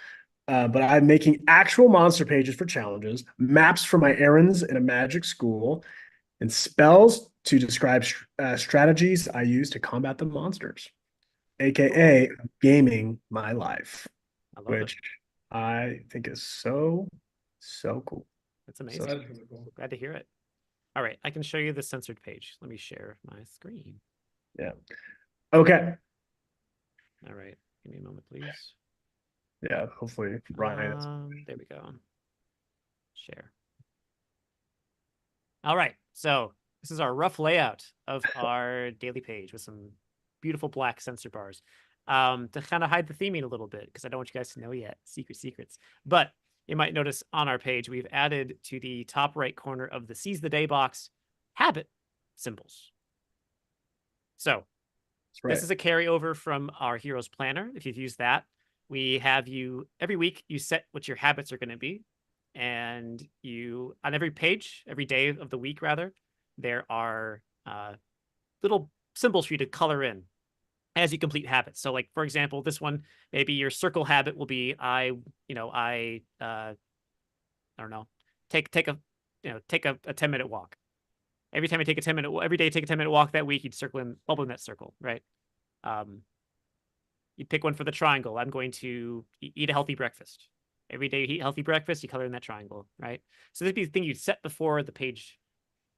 but I'm making actual monster pages for challenges, maps for my errands in a magic school, and spells to describe strategies I use to combat the monsters, aka gaming my life," which I think is so cool. That's amazing. So cool. Glad to hear it. All right, I can show you the censored page. Let me share my screen. Yeah. Okay. All right. Give me a moment, please. Yeah, hopefully Ryan. There we go. Share. All right. So this is our rough layout of our daily page with some beautiful black censor bars to kind of hide the theming a little bit because I don't want you guys to know yet. Secrets. But you might notice on our page, we've added to the top right corner of the Seize the Day box habit symbols. So this is a carryover from our Heroes Planner. If you've used that, we have you every week, you set what your habits are going to be. And you, on every page, every day of the week, rather, there are little symbols for you to color in. as you complete habits. So like, for example, this one, maybe your circle habit will be, I don't know, take a 10-minute walk. Every time I take a 10-minute, every day I take a 10-minute walk that week, you'd bubble in that circle, right? You pick one for the triangle. I'm going to eat a healthy breakfast. Every day you eat healthy breakfast, you color in that triangle, right? So this would be the thing you'd set before the page,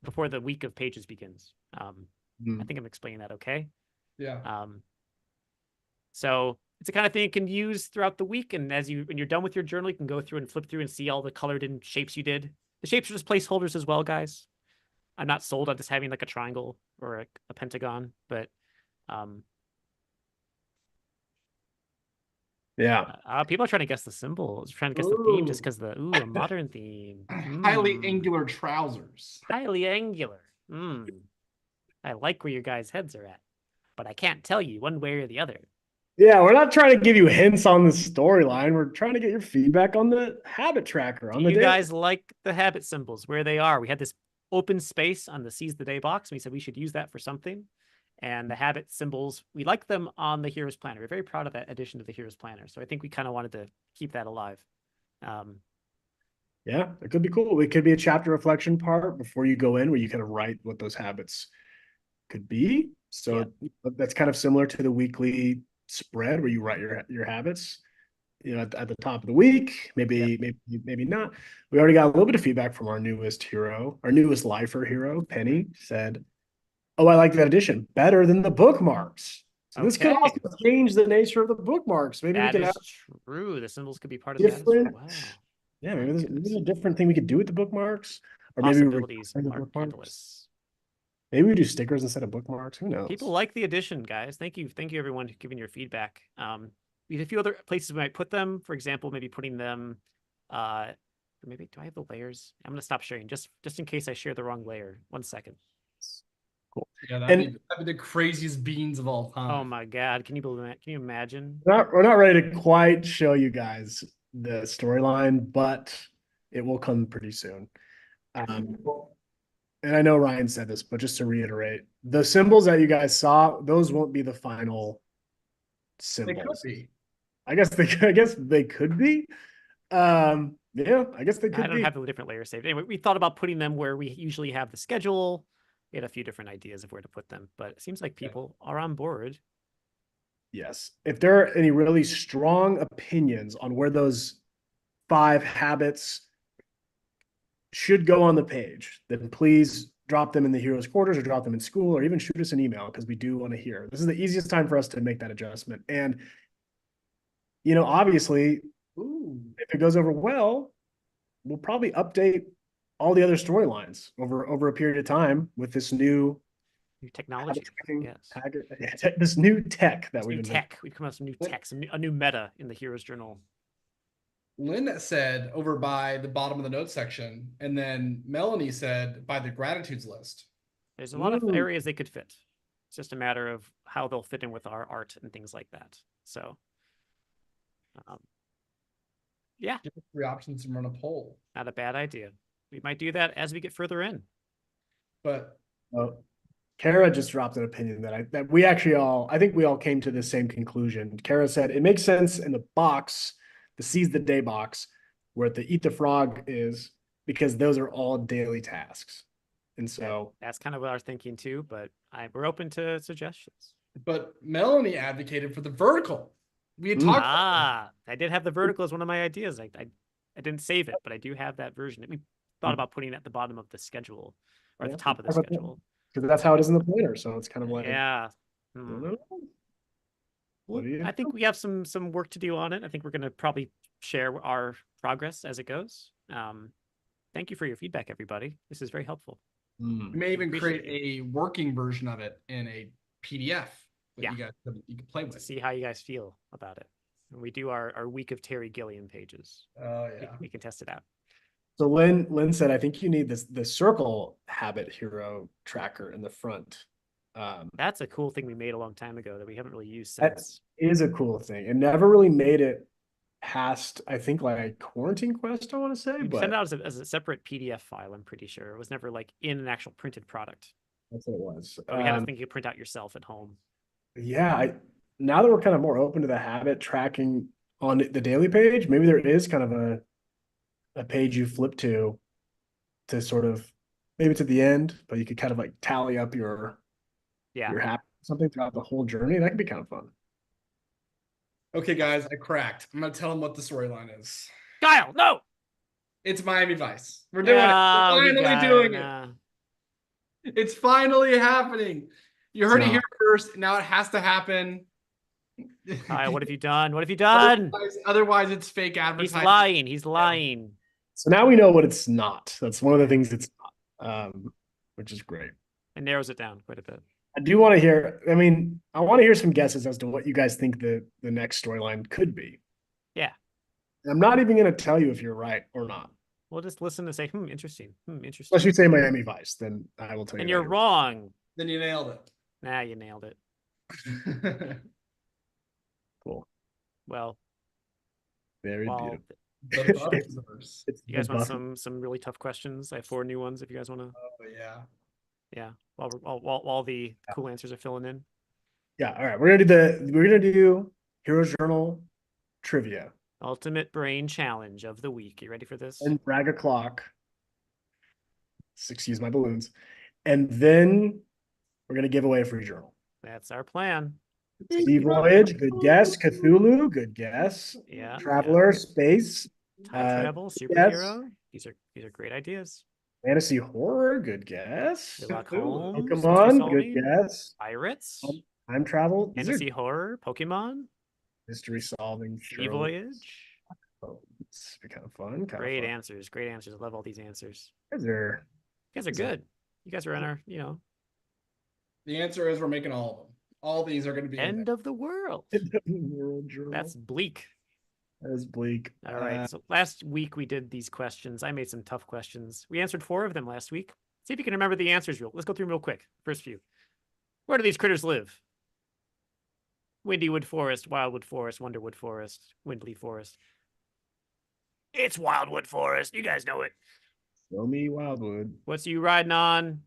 before the week of pages begins. I think I'm explaining that okay. Yeah. So it's the kind of thing you can use throughout the week. And when you're done with your journal, you can go through and flip through and see all the colored in shapes you did. The shapes are just placeholders as well, guys. I'm not sold on just having like a triangle or a pentagon, but Yeah. people are trying to guess the symbols, trying to guess the theme just because a modern theme. Highly angular trousers. Highly angular. I like where your guys' heads are at, but I can't tell you one way or the other. Yeah, we're not trying to give you hints on the storyline. We're trying to get your feedback on the habit tracker. Do you guys like the habit symbols, where they are? We had this open space on the Seize the Day box, and we said we should use that for something. And the habit symbols, we like them on the Heroes Planner. We're very proud of that addition to the Heroes Planner. So I think we kind of wanted to keep that alive. Yeah, it could be cool. It could be a chapter reflection part before you go in where you kind of write what those habits could be. So that's kind of similar to the weekly spread where you write your habits, at the top of the week. Maybe not. We already got a little bit of feedback from our newest lifer hero. Penny said, "Oh, I like that addition better than the bookmarks." So this could also change the nature of the bookmarks. Maybe we could have true. The symbols could be part of that as well. Wow. Yeah, maybe there's a different thing we could do with the bookmarks, or possibilities are endless. Maybe we do stickers instead of bookmarks. Who knows? People like the addition, guys. Thank you, everyone, for giving your feedback. We have a few other places we might put them. For example, maybe putting them. Maybe do I have the layers? I'm gonna stop sharing just in case I share the wrong layer. 1 second. Cool. Yeah, that'd be the craziest beans of all time. Oh my god! Can you believe that? Can you imagine? We're not ready to quite show you guys the storyline, but it will come pretty soon. And I know Ryan said this, but just to reiterate, the symbols that you guys saw, those won't be the final symbols. They could be. I guess they could be. Yeah, I guess they could be. I don't have the different layers saved. Anyway, we thought about putting them where we usually have the schedule. We had a few different ideas of where to put them, but it seems like people are on board. Yes. If there are any really strong opinions on where those 5 habits should go on the page, then please drop them in the Heroes Quarters or drop them in school or even shoot us an email because we do want to hear. This is the easiest time for us to make that adjustment. And, obviously, if it goes over well, we'll probably update all the other storylines over a period of time with this new technology. Yes. This new tech that we've come out with some new tech, a new meta in the Heroes Journal. Lynn said over by the bottom of the notes section, and then Melanie said by the gratitudes list. There's a lot of areas they could fit. It's just a matter of how they'll fit in with our art and things like that. So, yeah. Give us 3 options and run a poll. Not a bad idea. We might do that as we get further in. But Kara just dropped an opinion that we actually I think we all came to the same conclusion. Kara said it makes sense in the box, the Seize the Day box, where the Eat the Frog is, because those are all daily tasks. And so that's kind of what I was thinking too, but we're open to suggestions. But Melanie advocated for the vertical. We had talked I did have the vertical as one of my ideas. I didn't save it, but I do have that version. We thought about putting it at the bottom of the schedule or at the top of the schedule. Because that's how it is in the planner. So it's kind of like, I think we have some work to do on it. I think we're going to probably share our progress as it goes. Thank you for your feedback, everybody. This is very helpful. We may even create a working version of it in a PDF that you can play with. To see how you guys feel about it. When we do our week of Terry Gilliam pages. Oh yeah. We can test it out. So Lynn said, I think you need the circle habit hero tracker in the front. That's a cool thing we made a long time ago that we haven't really used since. That is a cool thing. It never really made it past, I think, like Quarantine Quest, I want to say. But send it out as a separate PDF file, I'm pretty sure. It was never like in an actual printed product. That's what it was. But we had a thing you could print out yourself at home. Yeah, now that we're kind of more open to the habit tracking on the daily page, maybe there is kind of a page you flip to sort of maybe to the end, but you could kind of like tally up Yeah. your habit something throughout the whole journey. That could be kind of fun. Okay, guys, I cracked. I'm gonna tell them what the storyline is. Kyle, no. It's Miami Vice. We're doing it. Oh, We're he finally got doing it. it. It's finally happening. You heard it No. here first. Now it has to happen. Kyle, what have you done? What have you done? Otherwise, it's fake He's advertising. lying. He's lying. So now we know what it's not. That's one of the things it's not, which is great. It narrows it down quite a bit. I do want to hear. I mean, I want to hear some guesses as to what you guys think the next storyline could be. Yeah. I'm not even going to tell you if you're right or not. We'll just listen and say, interesting. Interesting. Unless you say Miami Vice, then I will tell you. And that you're wrong. Then you nailed it. Nah, you nailed it. Cool. Well, Very well, beautiful. The Buffverse. It's you guys the want Buff- some really tough questions? I have 4 new ones if you guys want to. Oh yeah. Yeah. While the cool answers are filling in. Yeah. All right. We're gonna do Heroes Journal trivia Ultimate Brain Challenge of the week. You ready for this? and brag o'clock. Excuse my balloons, and then we're gonna give away a free journal. That's our plan. Sea Voyage, good guess. Cthulhu, good guess. Yeah. Traveler, space, Time travel, superhero. These are great ideas. fantasy horror, good guess. Sherlock Holmes, mystery Pokemon, solving, good guess. Pirates, Time travel, these are fantasy horror, Pokemon, mystery solving. Sea Voyage. Oh, it's kind of fun. Great answers. Great answers. I love all these answers. You guys are You guys are good. You guys are in our, The answer is we're making all of them. All these are going to be in end there. of the world. world journal. That's bleak. That is bleak. All right. So last week we did these questions. I made some tough questions. We answered 4 of them last week. See if you can remember the answers Let's go through them real quick. First few. Where do these critters live? Windy Wood Forest, Wildwood Forest, Wonderwood Forest, Windley Forest. It's Wildwood Forest. You guys know it. Show me Wildwood. What's you riding on?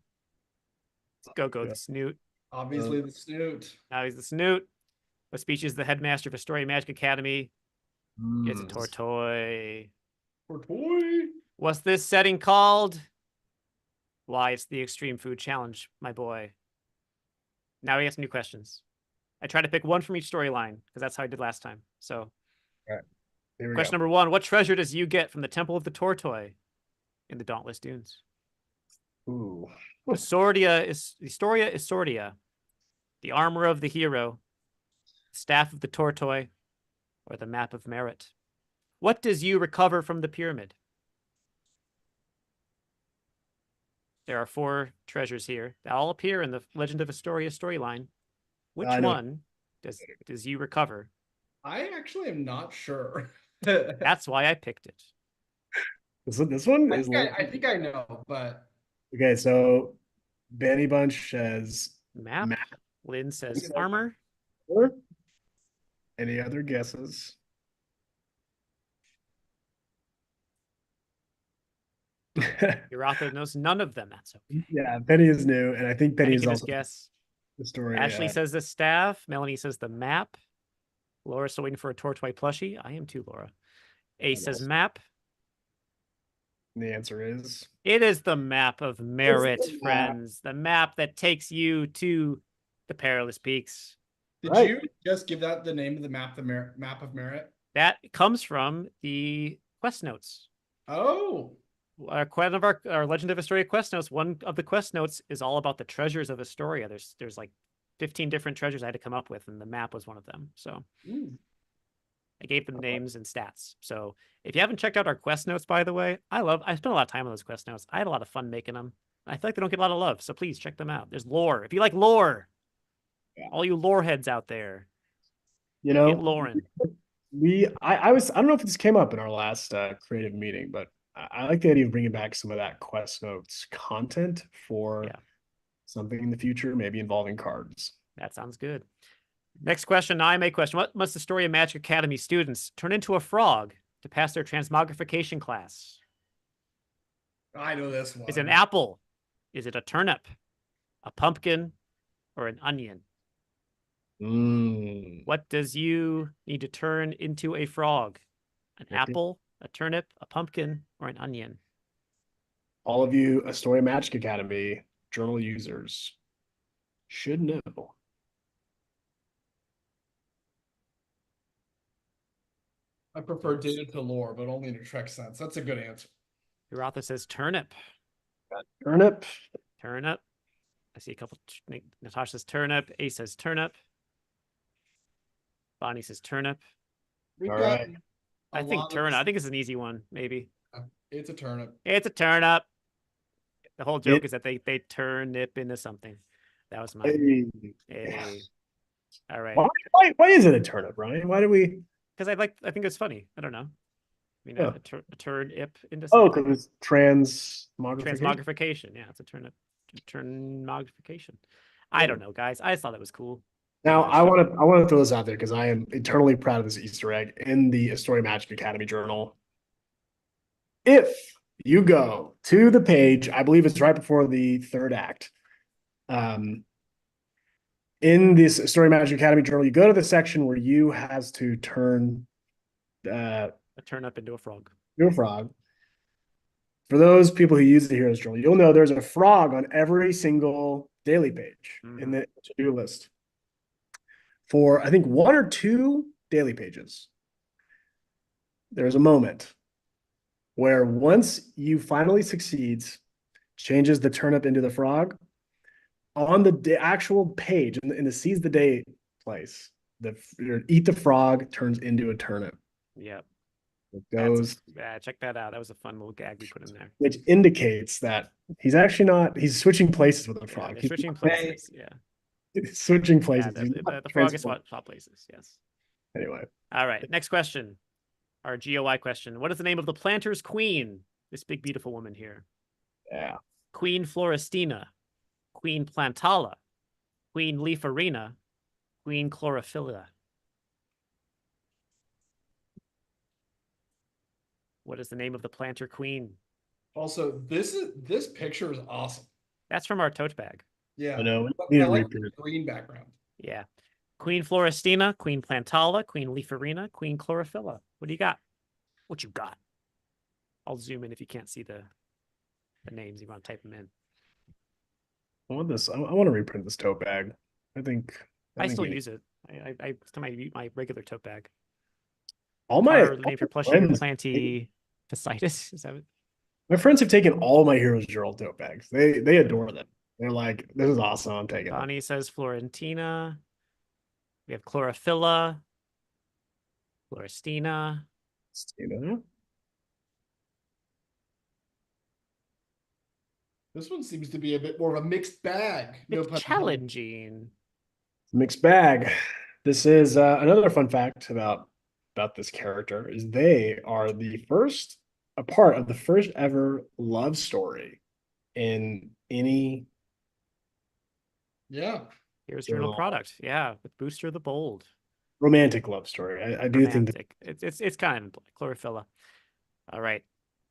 Go the Snoot. Obviously, the Snoot. Now he's the Snoot. What species is the headmaster of Astoria Magic Academy? It's a Mm. Tortoise. Tortoise. What's this setting called? Why, it's the Extreme Food Challenge, my boy. Now we have some new questions. I try to pick one from each storyline because that's how I did last time. So, Here we question go. number 1: what treasure does you get from the Temple of the Tortoise in the Dauntless Dunes? Ooh. Historia Isordia, the armor of the hero, staff of the Tortoise, or the map of merit. What does you recover from the pyramid? There are 4 treasures here that all appear in the Legend of Astoria storyline. Which I know. one does you recover? I actually am not sure. That's why I picked it. This one I is think I know, but okay. So Benny Bunch says Map. map. Lynn says Okay. armor. Any other guesses? Your author knows none of them. That's okay. Yeah, Penny is new, and I think Penny Penny is can just also guess. the story. Ashley says the staff. Melanie says the map. Laura's still waiting for a Tortoise plushie. I am too, Laura. Ace says also- map. the answer is It is the map of merit, the map. friends. The map that takes you to the perilous peaks. did Right. you just give that the name of the map, map of merit? That comes from the quest notes. Oh, One of our Legend of Astoria quest notes. One of the quest notes is all about the treasures of Astoria. There's like 15 different treasures I had to come up with, and the map was one of them. So I gave them names and stats. So if you haven't checked out our quest notes, by the way, I spent a lot of time on those quest notes. I had a lot of fun making them. I feel like they don't get a lot of love, so please check them out. There's lore. If you like lore, all you lore heads out there, you get know Lauren. I don't know if this came up in our last creative meeting, but I like the idea of bringing back some of that quest notes content for something in the future, maybe involving cards. That sounds good. Next question. Now I may question: what must the Astoria Magic Academy students turn into a frog to pass their transmogrification class? I know this one. Is it an apple? Is it a turnip, a pumpkin, or an onion? What does you need to turn into a frog? An Okay. apple, a turnip, a pumpkin, or an onion? All of you Astoria Magic Academy journal users should know. I prefer data to lore, but only in a Trek sense. That's a good answer. Your author says turnip. Turnip. Turnip. I see a couple. Natasha says turnip. Ace says turnip. Bonnie says turnip. We've All got right. I think turnip. I think it's an easy one, maybe. It's a turnip. It's a turnip. The whole joke It- is that they turnip into something. That was my. Hey. Hey. All right. Why is it a turnip, Ryan? Why do we? Because I think it's funny. I don't know. I mean, Oh. a turnip into Oh, something. because it's transmogrification. Transmogrification. Yeah, it's a turnmogrification. I don't know, guys. I just thought that was cool. Now I want to throw this out there because I am eternally proud of this Easter egg in the Astoria Magic Academy journal. If you go to the page, I believe it's right before the third act. In this Astoria Magic Academy journal, you go to the section where you has to turn A turnip into a frog. your frog. For those people who use the Heroes Journal, you'll know there's a frog on every single daily page in the to-do list. For I think 1 or 2 daily pages, there's a moment where once you finally succeeds, changes the turnip into the frog, on the actual page in the seize the day place, the eat the frog turns into a turnip. Yep. It goes, Yeah, check that out. That was a fun little gag we put in there. which indicates that he's actually not. He's switching places with the Yeah, frog. they're He's switching not- places. Yeah. switching Yeah, places. the frog is swap places. Yes. Anyway, All right. Next question. Our GOI question. What is the name of the planter's queen? This big, beautiful woman here. yeah. Queen Florestina, Queen Plantala, Queen Leafarina, Queen Chlorophylla. What is the name of the planter queen? Also, this picture is awesome. That's from our tote bag. Yeah. I know. But We need I to like reprint the it. green background. Yeah. Queen Florestina, Queen Plantala, Queen Leafarina, Queen Chlorophylla. What do you got? What you got? I'll zoom in if you can't see the names. You want to type them in. I want this. I want to reprint this tote bag. I think. I think still we- use it. I still my regular tote bag. all my Car, the name for plushie or friends- planty fasciitis. Is that what? My friends have taken all my Heroes Journal tote bags. They adore them. They're like, this is awesome. I'm taking it. Bonnie says Florentina. We have Chlorophylla. Florestina. You know? This one seems to be a bit more of a mixed bag. No It's pun intended. challenging. Mixed bag. This is another fun fact about this character is they are a part of the first ever love story in any Yeah. Here's journal Journal. product. Yeah, with Booster the Bold. romantic love story. I do think that Romantic. It's kind of Chlorophylla. All right.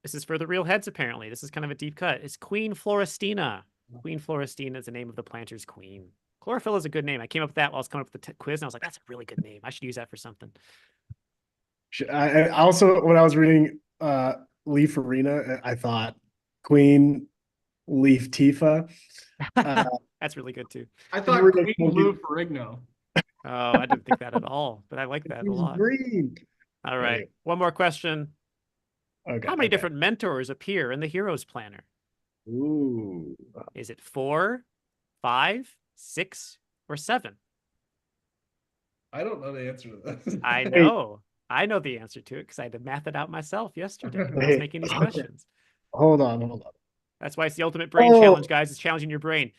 This is for the real heads, apparently. This is kind of a deep cut. It's Queen Florestina. Queen Florestina is the name of the planter's queen. Chlorophylla is a good name. I came up with that while I was coming up with the quiz, and I was like, that's a really good name. I should use that for something. I also when I was reading Leaf Arena, I thought Queen Leaf Tifa. That's really good too. I thought really Queen funky. Lou Ferrigno. Oh, I didn't think that at all, but I like that a He's lot. green. All right. Anyway. One more question. Okay. How many okay. different mentors appear in the Heroes Planner? Ooh. Is it 4, 5, 6, or 7? I don't know the answer to this. I know. I know the answer to it because I had to math it out myself yesterday when I was Hey, making these okay. questions. Hold on. That's why it's the ultimate brain challenge, guys. It's challenging your brain.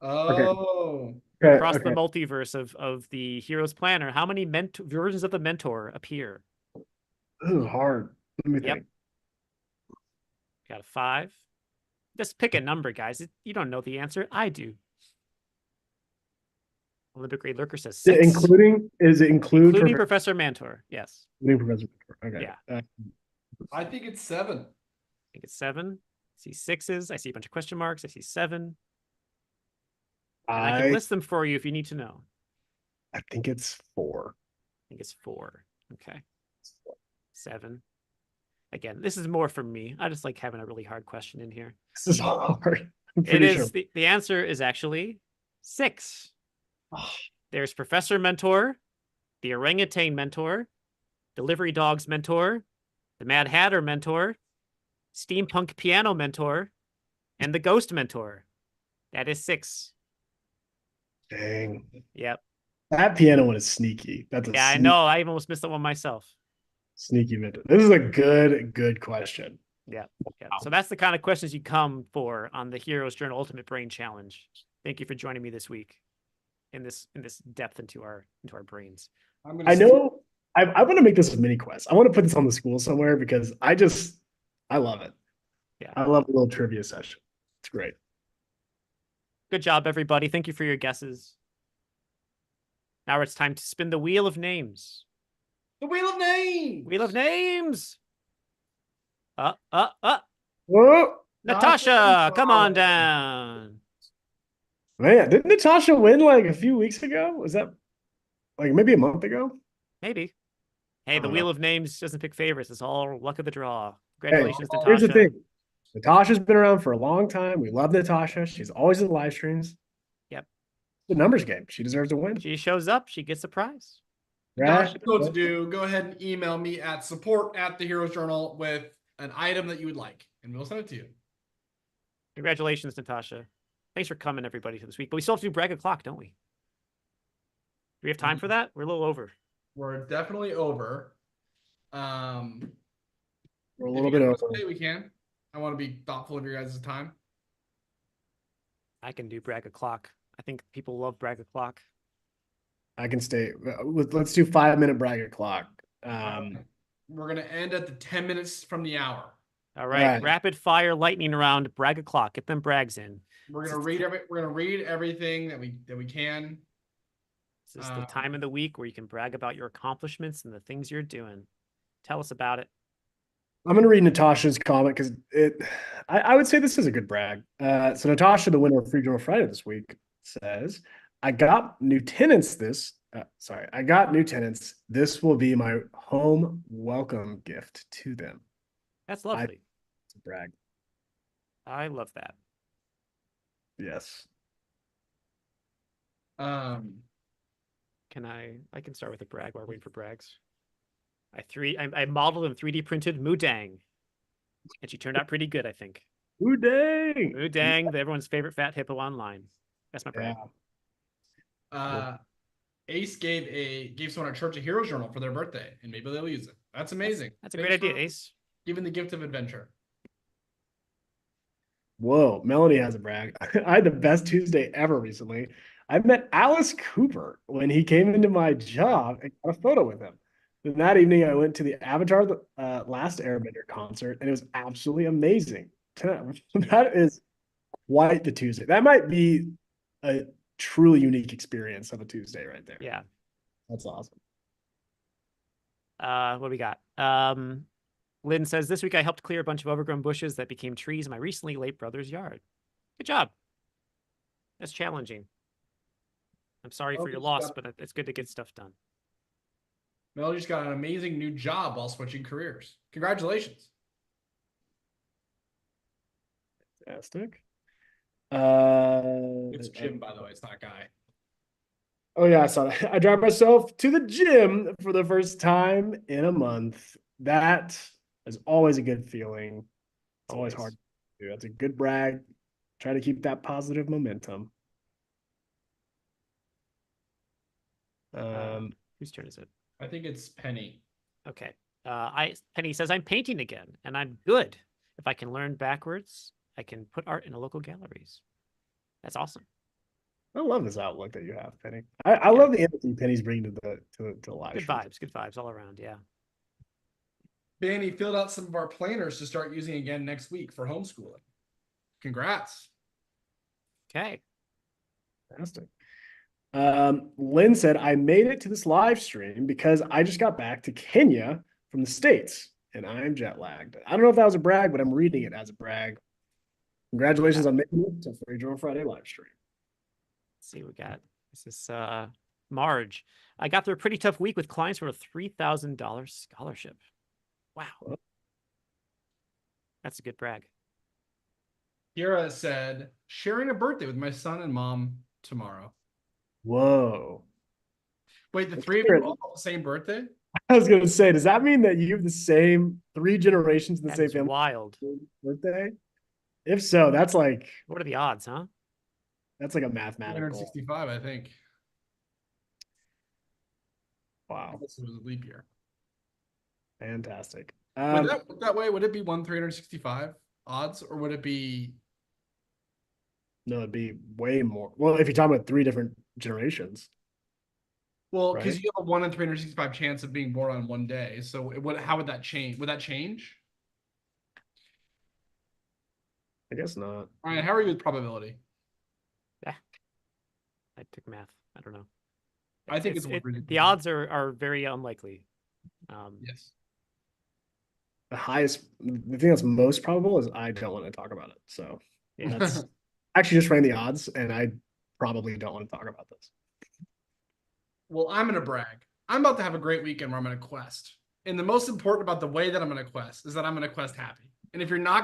Oh. Okay, Across the okay. multiverse of the Heroes Planner, how many versions of the mentor appear? This is hard. Let me Yep. think. Got a 5. Just pick a number, guys. You don't know the answer. I do. Olympic grade lurker says 6. Is it include Including Professor Mantor. Yes. including Professor? Okay. Yeah. I think it's 7. I think it's 7. I see 6s. I see a bunch of question marks. I see 7. And I can list them for you if you need to know. I think it's 4. I think it's 4. Okay. 7. Again, this is more for me. I just like having a really hard question in here. This is hard. I'm It pretty is sure. the answer is actually 6. Oh, There's Professor Mentor, the Orangutan Mentor, Delivery Dogs Mentor, the Mad Hatter Mentor, Steampunk Piano Mentor, and the Ghost Mentor. That is 6. dang. Yep. That piano one is sneaky. That's a Yeah, I know. I almost missed that one myself. sneaky minute. This is a good question. Yeah. Yeah. So that's the kind of questions you come for on the Heroes Journal Ultimate Brain Challenge. Thank you for joining me this week in this depth into our brains. I know I want to make this a mini quest. I want to put this on the school somewhere because I love it. Yeah. I love a little trivia session. It's great. Good job, everybody. Thank you for your guesses. Now it's time to spin the wheel of names. The Wheel of Names. Wheel of names. Whoa, Natasha, come on down. man! Didn't Natasha win like a few weeks ago? Was that like maybe a month ago? Maybe. Hey, the don't Wheel know. of Names doesn't pick favorites. It's all luck of the draw. Hey, Congratulations, Natasha. here's the thing. Natasha's been around for a long time. We love Natasha. She's always in the live streams. Yep. The numbers game. She deserves to win. She shows up, she gets a prize. Gosh, Right? you know what to do. Go ahead and email me at support@theheroesjournal with an item that you would like, and we'll send it to you. Congratulations, Natasha. Thanks for coming, everybody, for this week. But we still have to do brag o'clock, don't we? Do we have time for that? We're a little over. We're definitely over. We're a If little you bit guys over. want to stay, we can. I want to be thoughtful of your guys' time. I can do brag o'clock. I think people love brag o'clock. I can stay. Let's do 5-minute bracket clock. We're gonna end at the 10 minutes from the hour. All right. Right. Rapid fire lightning round, brag o'clock. Get them brags in. We're gonna read everything that we can. This is the time of the week where you can brag about your accomplishments and the things you're doing. Tell us about it. I'm going to read Natasha's comment because I would say this is a good brag. So Natasha, the winner of Free Journal Friday this week, says, I got new tenants this will be my home welcome gift to them. That's lovely. It's a brag. I love that. Yes. Can I can start with a brag while we're waiting for brags. I modeled and 3D printed Mudang. And she turned out pretty good, I think. Ooh, dang. Mudang, everyone's favorite fat hippo online. That's my brag. Ace gave someone a Church of Heroes journal for their birthday, and maybe they'll use it. That's amazing. That's a great idea, Ace. Giving the gift of adventure. Whoa, Melanie has a brag. I had the best Tuesday ever recently. I met Alice Cooper when he came into my job and got a photo with him. Then that evening, I went to the Avatar Last Airbender concert, and it was absolutely amazing. That is quite the Tuesday. That might be a truly unique experience of a Tuesday right there. Yeah. That's awesome. What do we got? Lynn says, this week I helped clear a bunch of overgrown bushes that became trees in my recently late brother's yard. Good job. That's challenging. I'm sorry for your loss, but it's good to get stuff done. Melody's got an amazing new job while switching careers. Congratulations. Fantastic. It's Jim, by the way. It's not Guy. Oh yeah, I saw that. I drive myself to the gym for the first time in a month. That is always a good feeling. It's always hard to do. That's a good brag. Try to keep that positive momentum. Whose turn is it? I think it's Penny. Okay. Penny says, I'm painting again, and I'm good. If I can learn backwards, I can put art in a local galleries. That's awesome. I love this outlook that you have, Penny. I love the empathy Penny's bringing to the live. Good vibes all around. Yeah. Benny filled out some of our planners to start using again next week for homeschooling. Congrats. Okay. Fantastic. Lynn said, I made it to this live stream because I just got back to Kenya from the States and I'm jet lagged. I don't know if that was a brag, but I'm reading it as a brag. Congratulations on making it to Free Journal Friday live stream. Let's see what we got. This is Marge. I got through a pretty tough week with clients for a $3,000 scholarship. Wow. That's a good brag. Kira said, sharing a birthday with my son and mom tomorrow. Whoa. Wait, the three of you all have the same birthday? I was gonna say, does that mean that you have the same 3 generations in the That same is family wild. birthday? If so, that's like What are the odds, huh? a mathematical. 365, I think. I Wow, guess it was a leap year. fantastic. Would that way, would it be 1/365 odds, or would it be No, it'd be way more. Well, if you're talking about 3 different generations, well, because right? you have a 1 in 365 chance of being born on one day. So how would that change? Would that change? I guess not. Ryan, how are you with probability? I took math. I don't know. I think it's the odds are very unlikely. Yes. The thing that's most probable is I don't want to talk about it. So Yeah. that's actually just ran the odds, and I probably don't want to talk about this. Well, I'm gonna brag. I'm about to have a great weekend where I'm gonna quest. And the most important about the way that I'm gonna quest is that I'm gonna quest happy. And if you're not